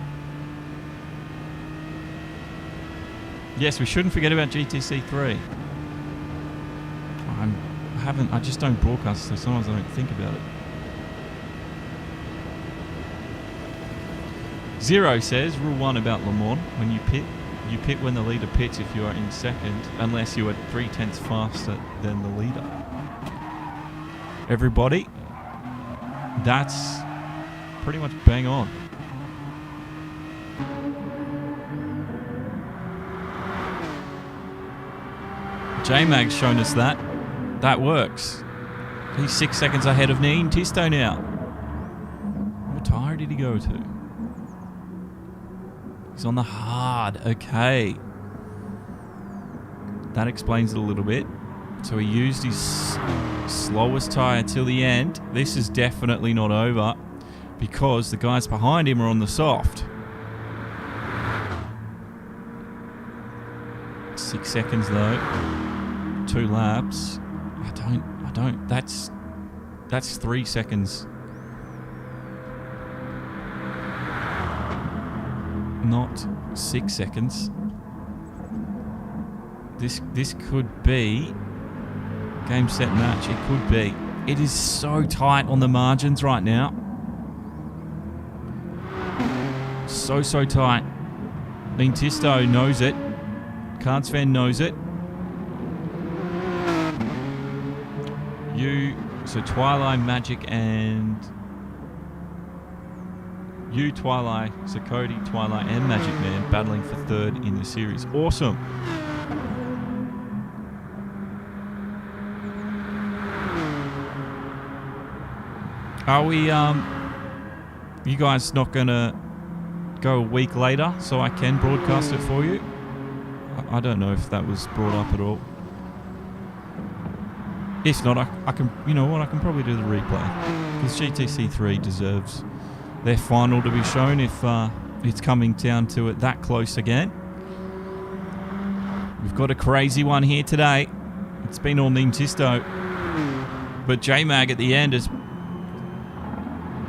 Yes, we shouldn't forget about GTC3. I just don't broadcast, so sometimes I don't think about it. Zero says, rule 1 about LeMans, when you pit when the leader pits if you are in 2nd, unless you are 3/10 faster than the leader. Everybody, that's pretty much bang on. J-Mag's shown us that. That works. He's 6 seconds ahead of Tisto now. What tire did he go to? He's on the hard. Okay. That explains it a little bit. So he used his slowest tyre till the end. This is definitely not over because the guys behind him are on the soft. 6 seconds though. 2 laps. I don't. That's 3 seconds. Not 6 seconds. This could be game, set, match. It could be. It is so tight on the margins right now. So tight. Tisto knows it. Cards fan knows it. So Twilight, Magic, and Twilight, so Cody, Twilight, and Magic Man battling for third in the series. Awesome. Are we, you guys not gonna go a week later so I can broadcast it for you? I don't know if that was brought up at all. If not, I can, you know what, I can probably do the replay. Because GTC3 deserves their final to be shown if it's coming down to it that close again. We've got a crazy one here today. It's been all Tisto. But J-Mag at the end has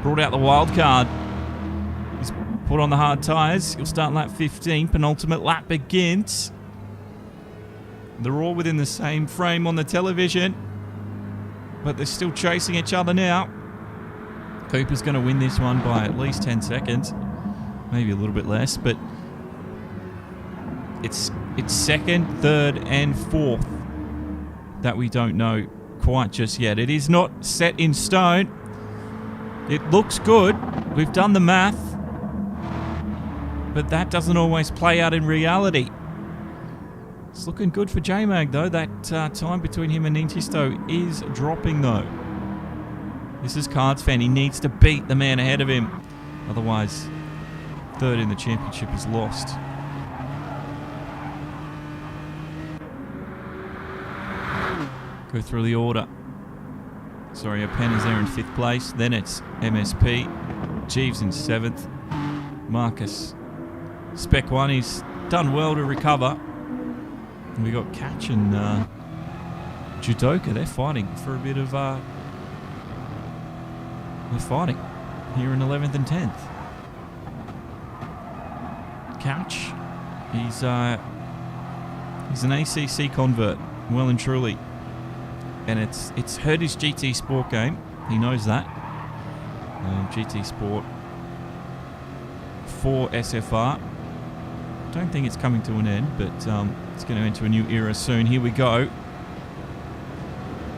brought out the wild card. He's put on the hard tyres. He'll start lap 15. Penultimate lap begins. They're all within the same frame on the television. But they're still chasing each other now. Cooper's going to win this one by at least 10 seconds. Maybe a little bit less, but it's second, third, and fourth that we don't know quite just yet. It is not set in stone. It looks good. We've done the math. But that doesn't always play out in reality. It's looking good for J-Mag, though. That time between him and Tisto is dropping, though. This is Cards fan. He needs to beat the man ahead of him. Otherwise, third in the championship is lost. Go through the order. Sorry, Pen is there in 5th place. Then it's MSP. Jeeves in 7th. Marcus. Spec 1, he's done well to recover. And we got Catch and Judoka. They're fighting for a bit of... they're fighting here in 11th and 10th. Catch. He's an ACC convert, well and truly. And it's hurt his GT Sport game. He knows that. GT Sport for SFR. Don't think it's coming to an end, but it's going to enter a new era soon. Here we go.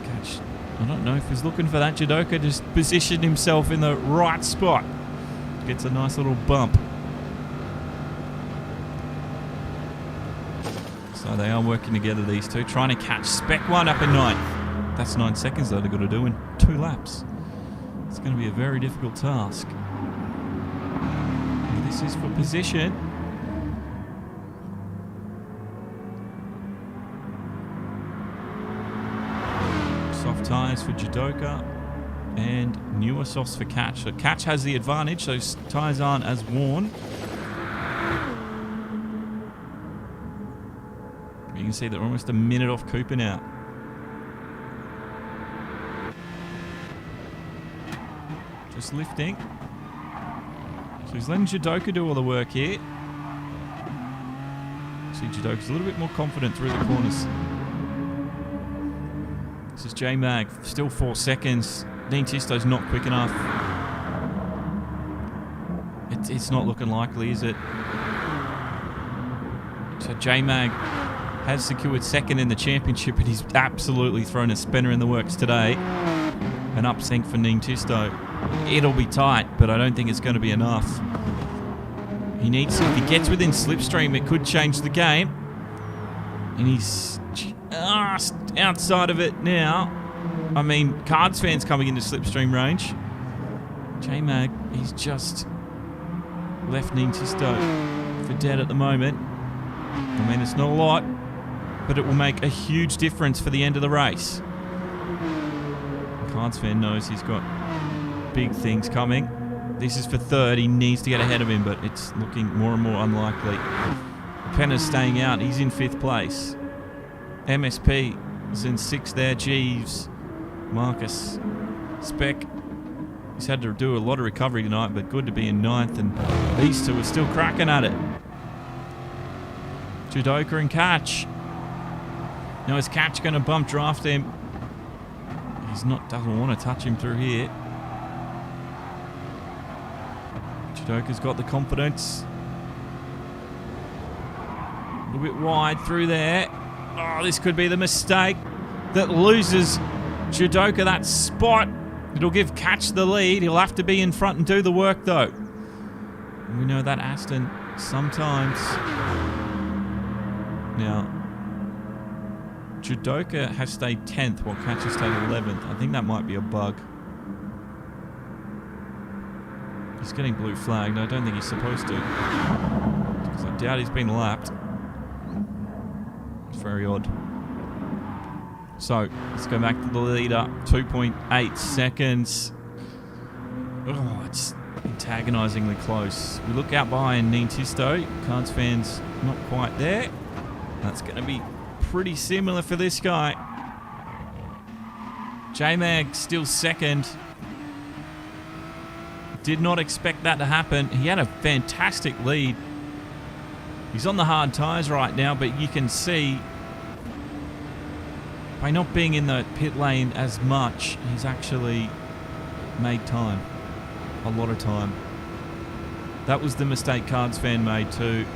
Catch. I don't know if he's looking for that. Judoka just positioned himself in the right spot. Gets a nice little bump. So they are working together, these two, trying to catch Spec 1 up in 9th. That's 9 seconds, though, they've got to do in 2 laps. It's going to be a very difficult task. And this is for position. Soft tyres for Judoka and newer softs for Catch. So Catch has the advantage, those tyres aren't as worn. You can see they're almost a minute off Cooper now. Just lifting. So he's letting Judoka do all the work here. See, Judoka's a little bit more confident through the corners. This is J-Mag, still 4 seconds. Tisto's not quick enough. It's not looking likely, is it? So J-Mag has secured second in the championship, and he's absolutely thrown a spinner in the works today. An upsync for Tisto. It'll be tight, but I don't think it's going to be enough. He needs to, if he gets within slipstream, it could change the game. And he's just outside of it now. I mean, Cards fans coming into slipstream range. J-Mag, he's just left Tisto for dead at the moment. I mean, it's not a lot, but it will make a huge difference for the end of the race. Cards fan knows he's got big things coming. This is for third. He needs to get ahead of him, but it's looking more and more unlikely. Penner's staying out. He's in 5th place. MSP is in 6th there. Jeeves, Marcus, Spec, he's had to do a lot of recovery tonight, but good to be in 9th, and these two are still cracking at it. Judoka and Catch. Now is Catch going to bump draft him? Doesn't want to touch him through here. Judoka's got the confidence. A little bit wide through there. Oh, this could be the mistake that loses Judoka that spot. It'll give Catch the lead. He'll have to be in front and do the work, though. And we know that Aston sometimes. Now, Judoka has stayed 10th while Catch has stayed 11th. I think that might be a bug. He's getting blue flagged. I don't think he's supposed to, because I doubt he's been lapped. It's very odd. So, let's go back to the leader. 2.8 seconds. Oh, it's antagonisingly close. We look out behind Nintisto. Cards fans not quite there. That's going to be pretty similar for this guy. J-Mag still second. Did not expect that to happen. He had a fantastic lead. He's on the hard tyres right now, but you can see by not being in the pit lane as much, he's actually made time. A lot of time. That was the mistake Cards fan made too.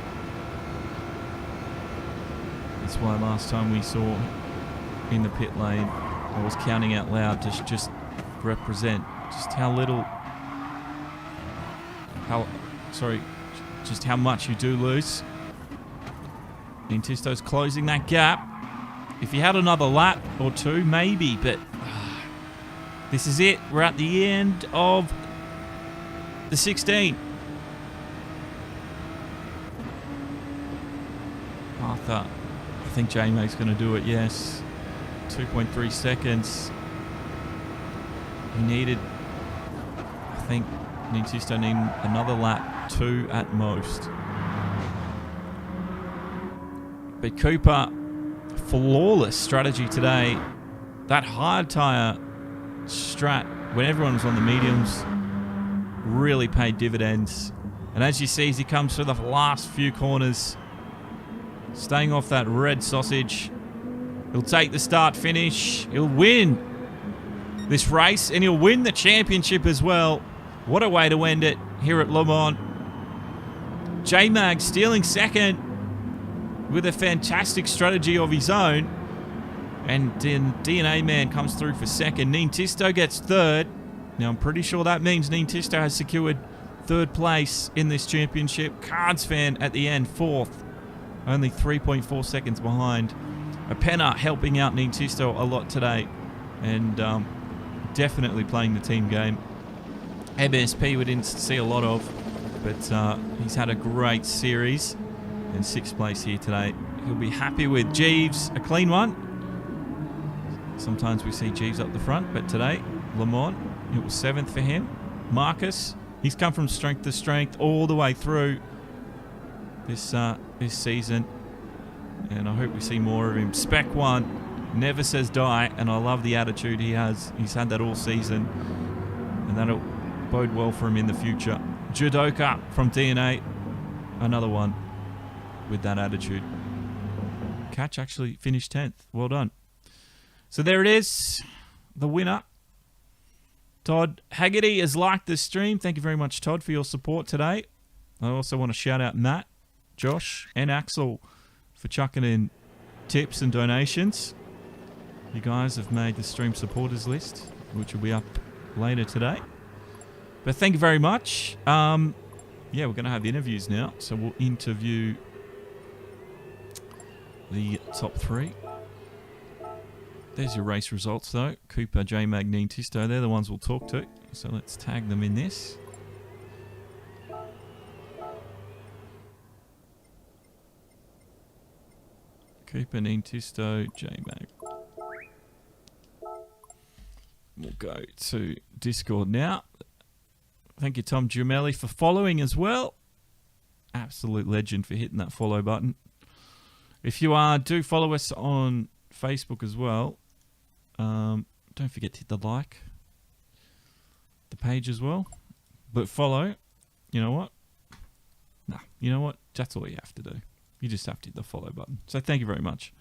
That's why last time we saw in the pit lane, I was counting out loud to just represent just how much you do lose. Nintisto's closing that gap. If he had another lap or two, maybe, but this is it. We're at the end of the 16. Arthur, I think J-Mag's going to do it, yes. 2.3 seconds. He needed, I think, Nintisto need another lap, 2 at most. But Cooper, flawless strategy today. That hard tyre strat, when everyone was on the mediums, really paid dividends. And as you see, as he comes through the last few corners, staying off that red sausage, he'll take the start finish. He'll win this race, and he'll win the championship as well. What a way to end it here at Le Mans. J-Mag stealing second with a fantastic strategy of his own. And then DNA Man comes through for second. Nintisto gets third. Now, I'm pretty sure that means Nintisto has secured third place in this championship. Cards fan at the end, fourth. Only 3.4 seconds behind. Apenna helping out Nintisto a lot today. And definitely playing the team game. MSP we didn't see a lot of. But he's had a great series. And 6th place here today. He'll be happy with Jeeves. A clean one. Sometimes we see Jeeves up the front. But today, Lamont, it was 7th for him. Marcus, he's come from strength to strength all the way through this season. And I hope we see more of him. Spec 1 never says die. And I love the attitude he has. He's had that all season. And that'll bode well for him in the future. Judoka from DNA. Another one with that attitude. Catch actually finished 10th. Well done. So there it is. The winner. Todd Haggerty has liked this stream. Thank you very much, Todd, for your support today. I also want to shout out Matt, Josh, and Axel for chucking in tips and donations. You guys have made the stream supporters list, which will be up later today. But thank you very much. Yeah, we're going to have interviews now. So we'll interview the top 3. There's your race results, though. Cooper, J-Mag, Nintisto. They're the ones we'll talk to. So let's tag them in this. Cooper, Nintisto, J-Mag. We'll go to Discord now. Thank you, Tom Giumelli, for following as well. Absolute legend for hitting that follow button. If you do follow us on Facebook as well. Don't forget to hit the like. the page as well. But follow, you know what? Nah, you know what? That's all you have to do. You just have to hit the follow button. So thank you very much.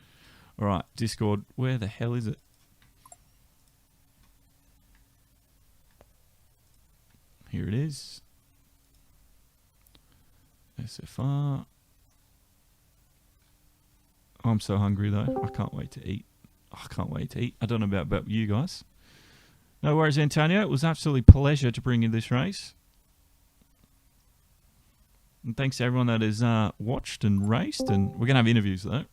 All right, Discord, where the hell is it? Here it is. SFR. I'm so hungry though. I can't wait to eat. I can't wait to eat. I don't know about you guys. No worries, Antonio. It was absolutely pleasure to bring you this race. And thanks to everyone that has watched and raced. And we're going to have interviews, though.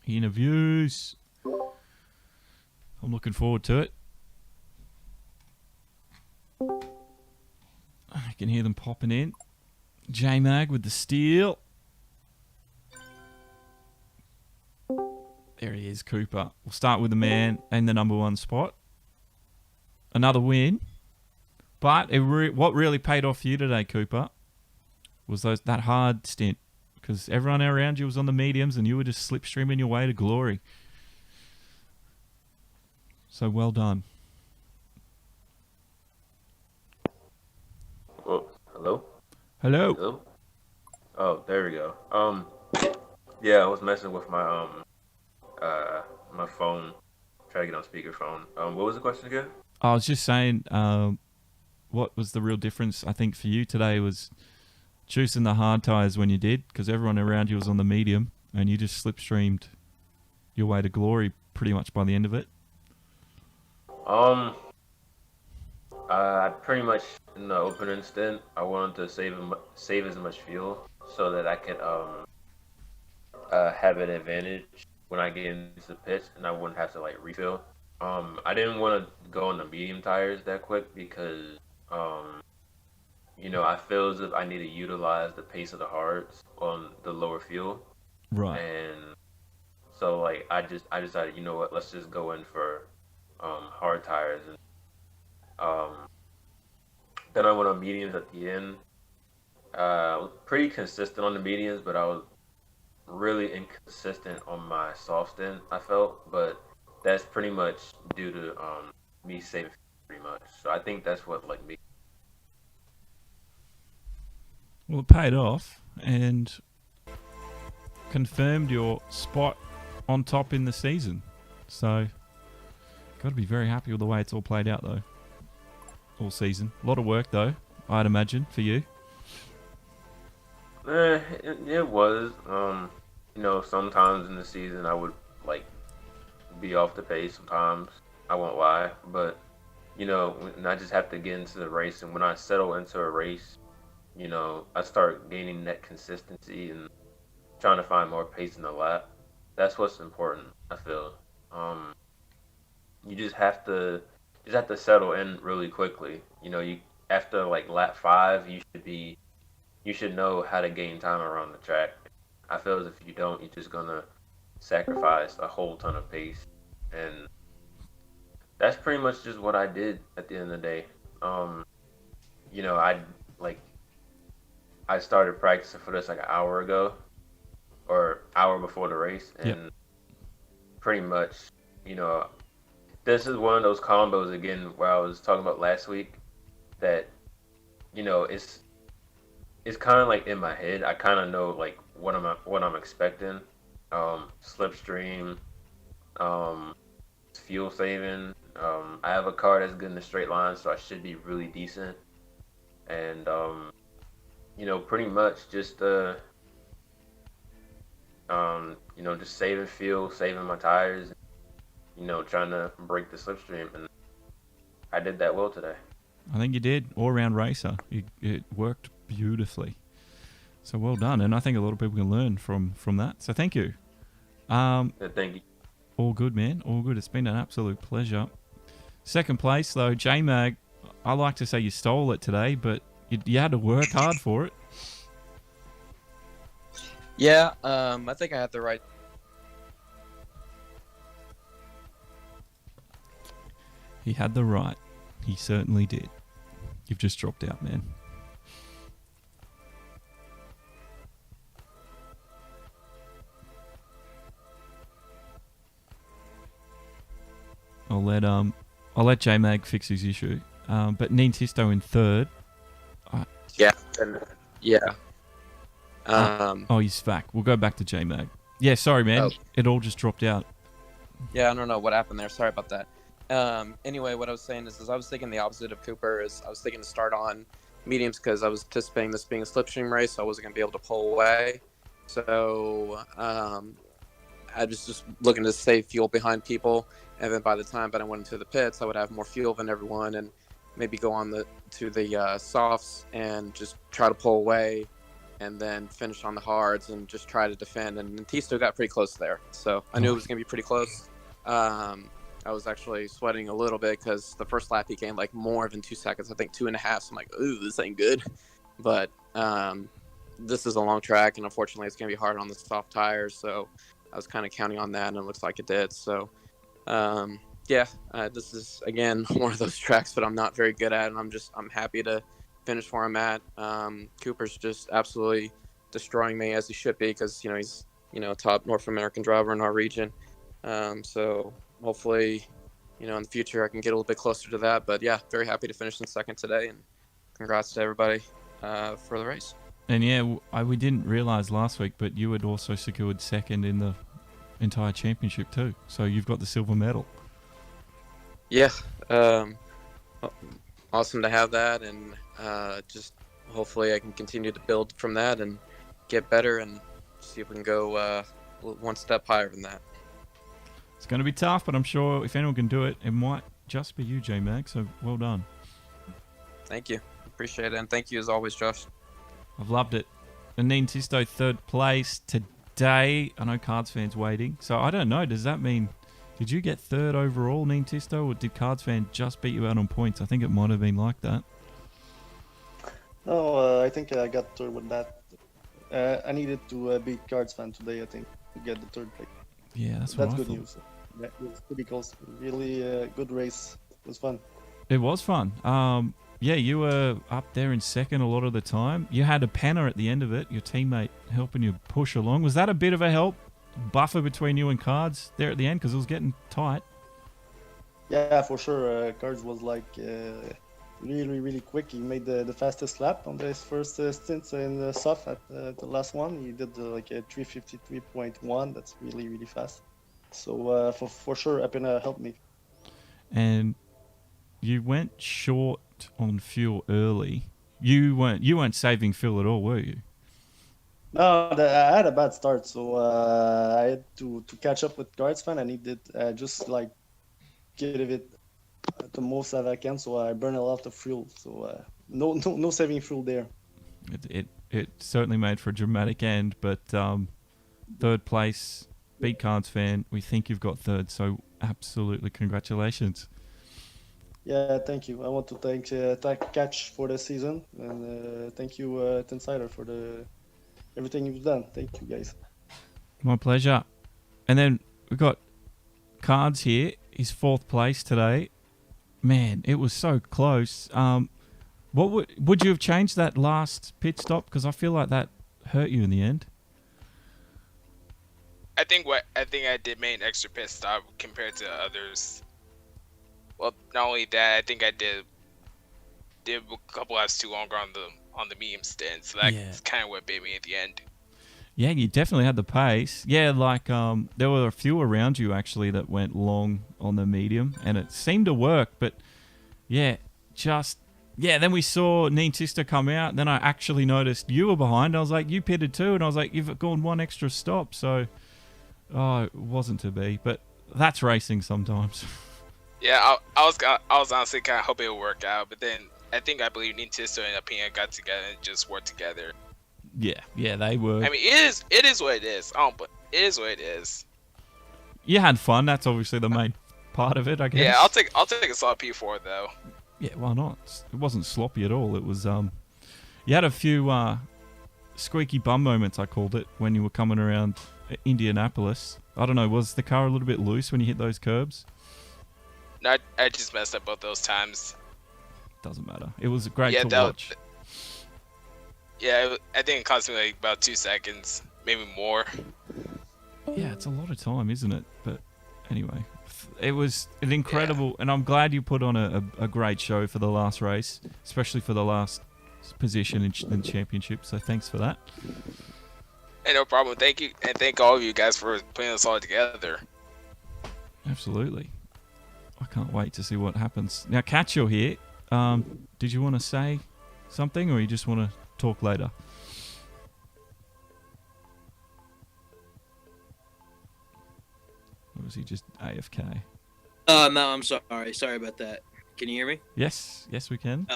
Interviews. I'm looking forward to it. I can hear them popping in. J-Mag with the steal. There he is, Cooper. We'll start with the man in the number 1 spot. Another win. But what really paid off for you today, Cooper, was that hard stint, because everyone around you was on the mediums and you were just slipstreaming your way to glory. So well done. Oh, hello? Hello. Oh, there we go. Yeah, I was messing with my my phone, trying to get on speakerphone. What was the question again? I was just saying, what was the real difference, I think, for you today was choosing the hard tyres when you did, because everyone around you was on the medium, and you just slipstreamed your way to glory pretty much by the end of it. I pretty much, in the opening stint, I wanted to save as much fuel so that I could have an advantage when I get into the pits, and I wouldn't have to like refill. I didn't want to go on the medium tires that quick because I feel as if I need to utilize the pace of the hards on the lower fuel. Right. And so like I decided, you know what, let's just go in for hard tires. And then I went on mediums at the end. I was pretty consistent on the mediums, but I was really inconsistent on my soft stint, I felt. But that's pretty much due to me saving pretty much. So I think that's what like me. Well, it paid off and confirmed your spot on top in the season. So, got to be very happy with the way it's all played out, though. All season. A lot of work, though, I'd imagine, for you. It was. Sometimes in the season I would like be off the pace. Sometimes I won't lie, but when I just have to get into the race, and when I settle into a race, I start gaining that consistency and trying to find more pace in the lap. That's what's important, I feel. You just have to settle in really quickly. You after like lap 5, you should know how to gain time around the track. I feel as if you don't, you're just gonna sacrifice a whole ton of pace, and that's pretty much just what I did at the end of the day. I started practicing for this like an hour ago, or hour before the race, and pretty much, this is one of those combos again where I was talking about last week that, it's kind of like in my head. I kind of know like what I'm expecting. Slipstream, fuel saving. I have a car that's good in the straight line, so I should be really decent. And pretty much just just saving fuel, saving my tires, trying to break the slipstream, and I did that well today. I think you did. All-round racer. It worked beautifully. So well done, and I think a lot of people can learn from that. So thank you. Thank you. All good, man. All good. It's been an absolute pleasure. Second place, though, J-Mag. I like to say you stole it today, but you had to work hard for it. Yeah, I think I had the right. He had the right. He certainly did. You've just dropped out, man. I'll let J-Mag fix his issue. but Nintisto in third. Yeah. Yeah. Oh, he's back. We'll go back to J-Mag. Yeah, sorry, man. Oh. It all just dropped out. Yeah, I don't know what happened there. Sorry about that. Anyway, what I was saying is I was thinking the opposite of Cooper. I was thinking to start on mediums because I was anticipating this being a slipstream race, so I wasn't going to be able to pull away. So I was just looking to save fuel behind people, and then by the time that I went into the pits, I would have more fuel than everyone, and maybe go on to the softs and just try to pull away, and then finish on the hards and just try to defend. And Tisto got pretty close there, so I knew it was going to be pretty close. I was actually sweating a little bit because the first lap he gained like more than 2 seconds. I think 2.5. So I'm like, ooh, this ain't good. But this is a long track, and unfortunately, it's going to be hard on the soft tires. So I was kind of counting on that, and it looks like it did. So this is again one of those tracks that I'm not very good at, and I'm happy to finish where I'm at. Cooper's just absolutely destroying me, as he should be, because he's top North American driver in our region. So hopefully, in the future I can get a little bit closer to that. But yeah, very happy to finish in second today, and congrats to everybody for the race. And yeah, we didn't realize last week, but you had also secured second in the entire championship too. So you've got the silver medal. Yeah, awesome to have that, and just hopefully I can continue to build from that and get better and see if we can go one step higher than that. It's going to be tough, but I'm sure if anyone can do it, it might just be you, J-Mag. So well done. Thank you. Appreciate it. And thank you as always, Josh. I've loved it. And Nintisto third place today. I know Cards fans waiting. So I don't know. Does that mean, did you get third overall, Nintisto, or did Cards fan just beat you out on points? I think it might have been like that. No, I think I got third with that. I needed to beat Cards fan today, I think, to get the third place. Yeah, that's good news. Yeah, it was pretty close. Really good race. It was fun. It was fun. Yeah, you were up there in second a lot of the time. You had a panner at the end of it, your teammate helping you push along. Was that a bit of a help? Buffer between you and Cards there at the end, because it was getting tight. Yeah, for sure. Cards was like really quick. He made the fastest lap on his first stint in the soft at the last one. He did like a 3:53.1. That's really fast. So for sure, Epina helped me. And you went short on fuel early. You weren't saving fuel at all, were you? No, I had a bad start, so I had to catch up with Cards fan. I needed just like give it the most that I can, so I burn a lot of fuel. So no saving fuel there. It certainly made for a dramatic end, but third place, beat Cards fan. We think you've got third, so absolutely congratulations. Yeah, thank you. I want to thank Catch for the season, and thank you Tensider for everything you've done. Thank you guys. My pleasure. And then we've got Cards here. He's fourth place today. Man, it was so close. What would you have changed that last pit stop? Because I feel like that hurt you in the end. I think I did make an extra pit stop compared to others. Well, not only that, I think I did a couple laps too longer on the medium stint, so that's kind of what bit me at the end. Yeah, you definitely had the pace. Yeah, like there were a few around you actually that went long on the medium, and it seemed to work. But then we saw Nintisto come out, and then I actually noticed you were behind. I was like, you pitted too, and I was like, you've gone one extra stop. So, it wasn't to be, but that's racing sometimes. Yeah, I was honestly kind of hoping it would work out, but then I believe Nintisto and Apina got together and just worked together. Yeah, they were. I mean, it is what it is. But it is what it is. You had fun. That's obviously the main part of it, I guess. Yeah, I'll take a solid P4 though. Yeah, why not? It wasn't sloppy at all. It was you had a few squeaky bum moments, I called it, when you were coming around Indianapolis. I don't know, was the car a little bit loose when you hit those curbs? No, I just messed up both those times. Doesn't matter. It was great to watch. Yeah, I think it cost me like about 2 seconds, maybe more. Yeah, it's a lot of time, isn't it? But anyway, it was an incredible, and I'm glad you put on a great show for the last race, especially for the last position in the championship. So thanks for that. Hey, no problem. Thank you, and thank all of you guys for putting this all together. Absolutely. I can't wait to see what happens. Now, Kat, you're here. Did you want to say something, or you just want to talk later? Or was he just AFK? No, I'm sorry. Sorry about that. Can you hear me? Yes, we can.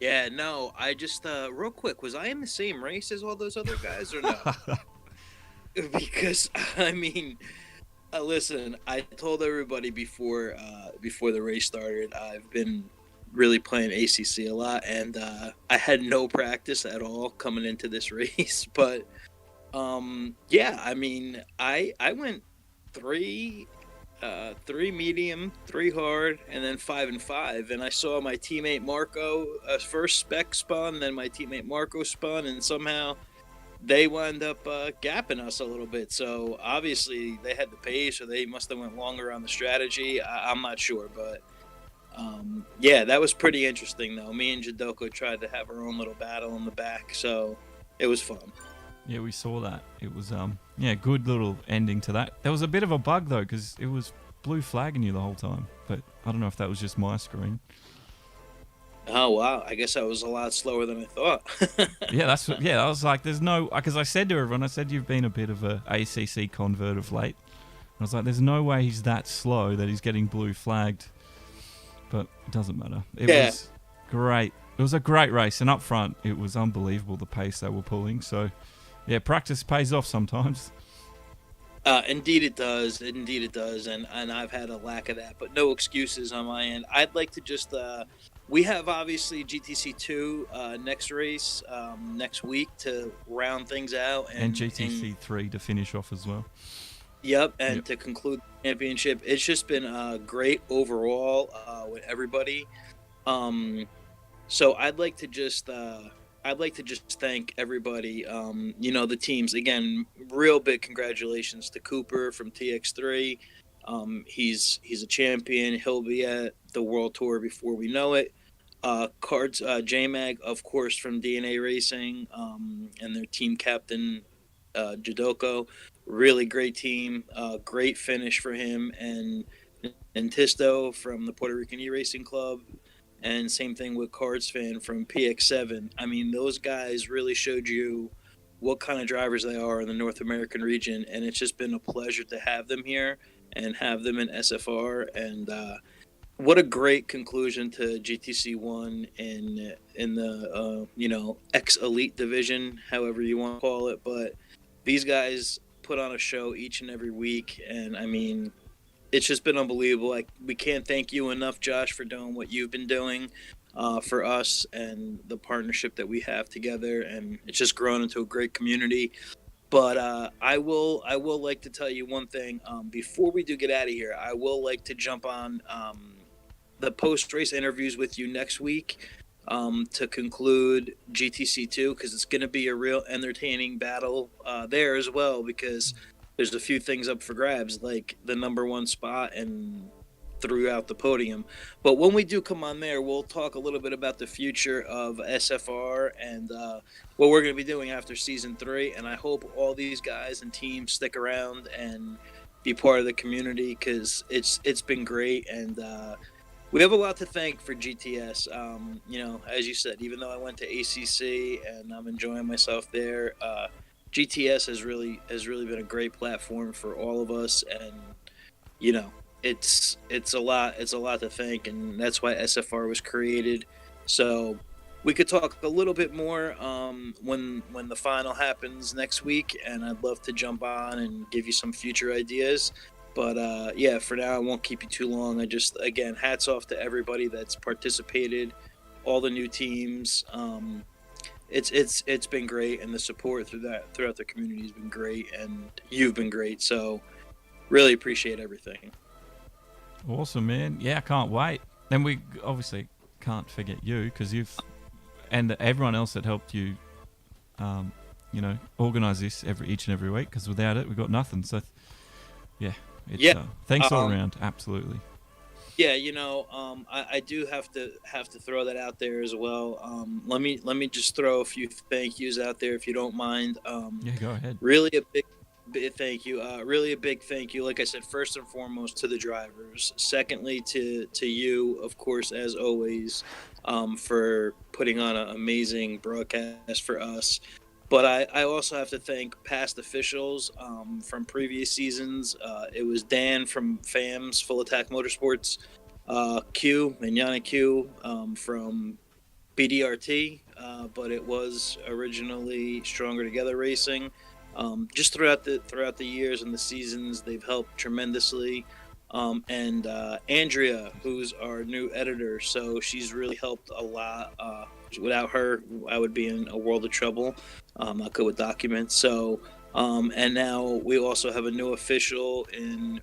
Yeah, no, I just, real quick, was I in the same race as all those other guys or no? Because, I mean, listen, I told everybody before the race started, I've been really playing ACC a lot, and I had no practice at all coming into this race. But, yeah, I mean, I went three medium, 3 hard, and then 5 and 5. And I saw my teammate Marco first spec spun, then my teammate Marco spun, and somehow they wound up gapping us a little bit. So obviously they had the pace, or they must have went longer on the strategy. I'm not sure, but yeah, that was pretty interesting though. Me and Jadoko tried to have our own little battle in the back, so it was fun. Yeah, we saw that. It was good little ending to that. There was a bit of a bug though, because it was blue flagging you the whole time. But I don't know if that was just my screen. Oh wow! I guess I was a lot slower than I thought. I was like, there's no, because I said to everyone, I said you've been a bit of a ACC convert of late. I was like, there's no way he's that slow that he's getting blue flagged. But it doesn't matter. It was great. It was a great race, and up front, it was unbelievable the pace they were pulling. So. Yeah, practice pays off sometimes. Indeed it does. Indeed it does. And I've had a lack of that, but no excuses on my end. I'd like to just, we have obviously GTC2 next race next week to round things out. And GTC3 to finish off as well. Yep, and to conclude the championship. It's just been great overall with everybody. So I'd like to just thank everybody, the teams. Again, real big congratulations to Cooper from TX3. He's a champion. He'll be at the World Tour before we know it. Cards, J-Mag, of course, from DNA Racing, and their team captain, Jadoko. Really great team. Great finish for him. And Tisto from the Puerto Rican E-Racing Club. And same thing with Cards Fan from PX7. I mean, those guys really showed you what kind of drivers they are in the North American region, and it's just been a pleasure to have them here and have them in SFR. And what a great conclusion to GTC1 in the ex-elite division, however you want to call it. But these guys put on a show each and every week, and I mean, it's just been unbelievable. We can't thank you enough, Josh, for doing what you've been doing for us and the partnership that we have together. And it's just grown into a great community. But I will like to tell you one thing. Before we do get out of here, I will like to jump on the post-race interviews with you next week to conclude GTC2, because it's going to be a real entertaining battle there as well, because there's a few things up for grabs, like the #1 spot and throughout the podium. But when we do come on there, we'll talk a little bit about the future of SFR and what we're going to be doing after Season 3. And I hope all these guys and teams stick around and be part of the community, because it's been great. And we have a lot to thank for GTS. As you said, even though I went to ACC and I'm enjoying myself there, GTS has really been a great platform for all of us, and it's a lot to thank, and that's why SFR was created. So we could talk a little bit more when the final happens next week, and I'd love to jump on and give you some future ideas. But for now I won't keep you too long. I just, again, hats off to everybody that's participated, all the new teams. It's been great, and the support throughout the community has been great, and you've been great. So really appreciate everything. Awesome, man. Yeah, I can't wait. And we obviously can't forget you, because and everyone else that helped you, organize this each and every week, because without it, we've got nothing. So, yeah, It's, Yeah. thanks all around. Absolutely. Yeah, I do have to throw that out there as well. Let me just throw a few thank yous out there if you don't mind. Yeah, go ahead. Really a big thank you. Really a big thank you. Like I said, first and foremost to the drivers. Secondly, to you, of course, as always, for putting on an amazing broadcast for us. But I also have to thank past officials from previous seasons. It was Dan from FAMS, Full Attack Motorsports, Q, Manana Q from BDRT, but it was originally Stronger Together Racing. Just throughout the years and the seasons, they've helped tremendously. And Andrea, who's our new editor, so she's really helped a lot. Without her, I would be in a world of trouble. Not good with documents. So, and now we also have a new official in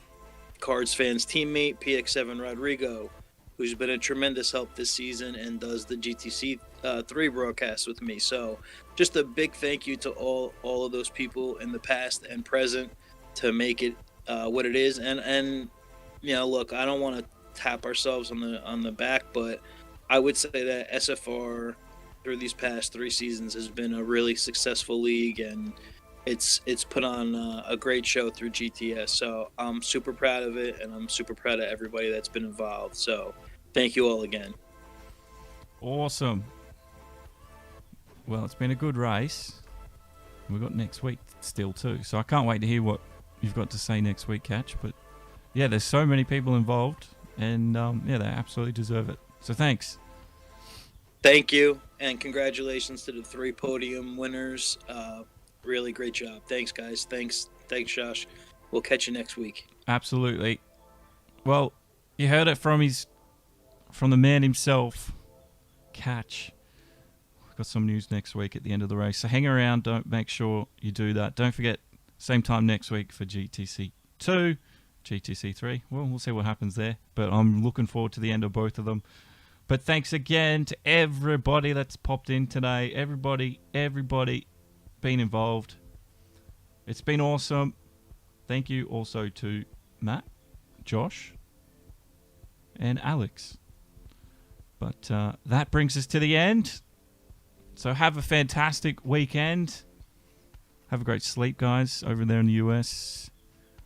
Cards Fans teammate PX7 Rodrigo, who's been a tremendous help this season and does the GTC3 broadcast with me. So just a big thank you to all of those people in the past and present to make it what it is. And look, I don't want to tap ourselves on the back, but I would say that SFR through these past 3 seasons has been a really successful league, and it's put on a great show through GTS. So I'm super proud of it, and I'm super proud of everybody that's been involved. So thank you all again. Awesome. Well, it's been a good race. We've got next week still too, so I can't wait to hear what you've got to say next week, Catch. But yeah, there's so many people involved, and they absolutely deserve it. So thanks. Thank you, and congratulations to the 3 podium winners. Really great job. Thanks, guys. Thanks, Josh. We'll catch you next week. Absolutely. Well, you heard it from the man himself, Catch. We've got some news next week at the end of the race, so hang around. Make sure you do that. Don't forget, same time next week for GTC2, GTC3. Well, we'll see what happens there, but I'm looking forward to the end of both of them. But thanks again to everybody that's popped in today. Everybody been involved. It's been awesome. Thank you also to Matt, Josh, and Alex. But that brings us to the end. So have a fantastic weekend. Have a great sleep, guys, over there in the US.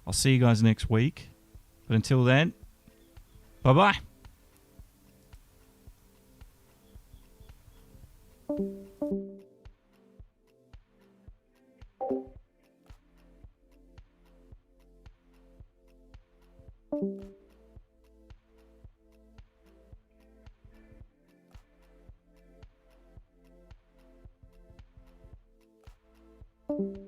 I'll see you guys next week. But until then, bye-bye. Thank you.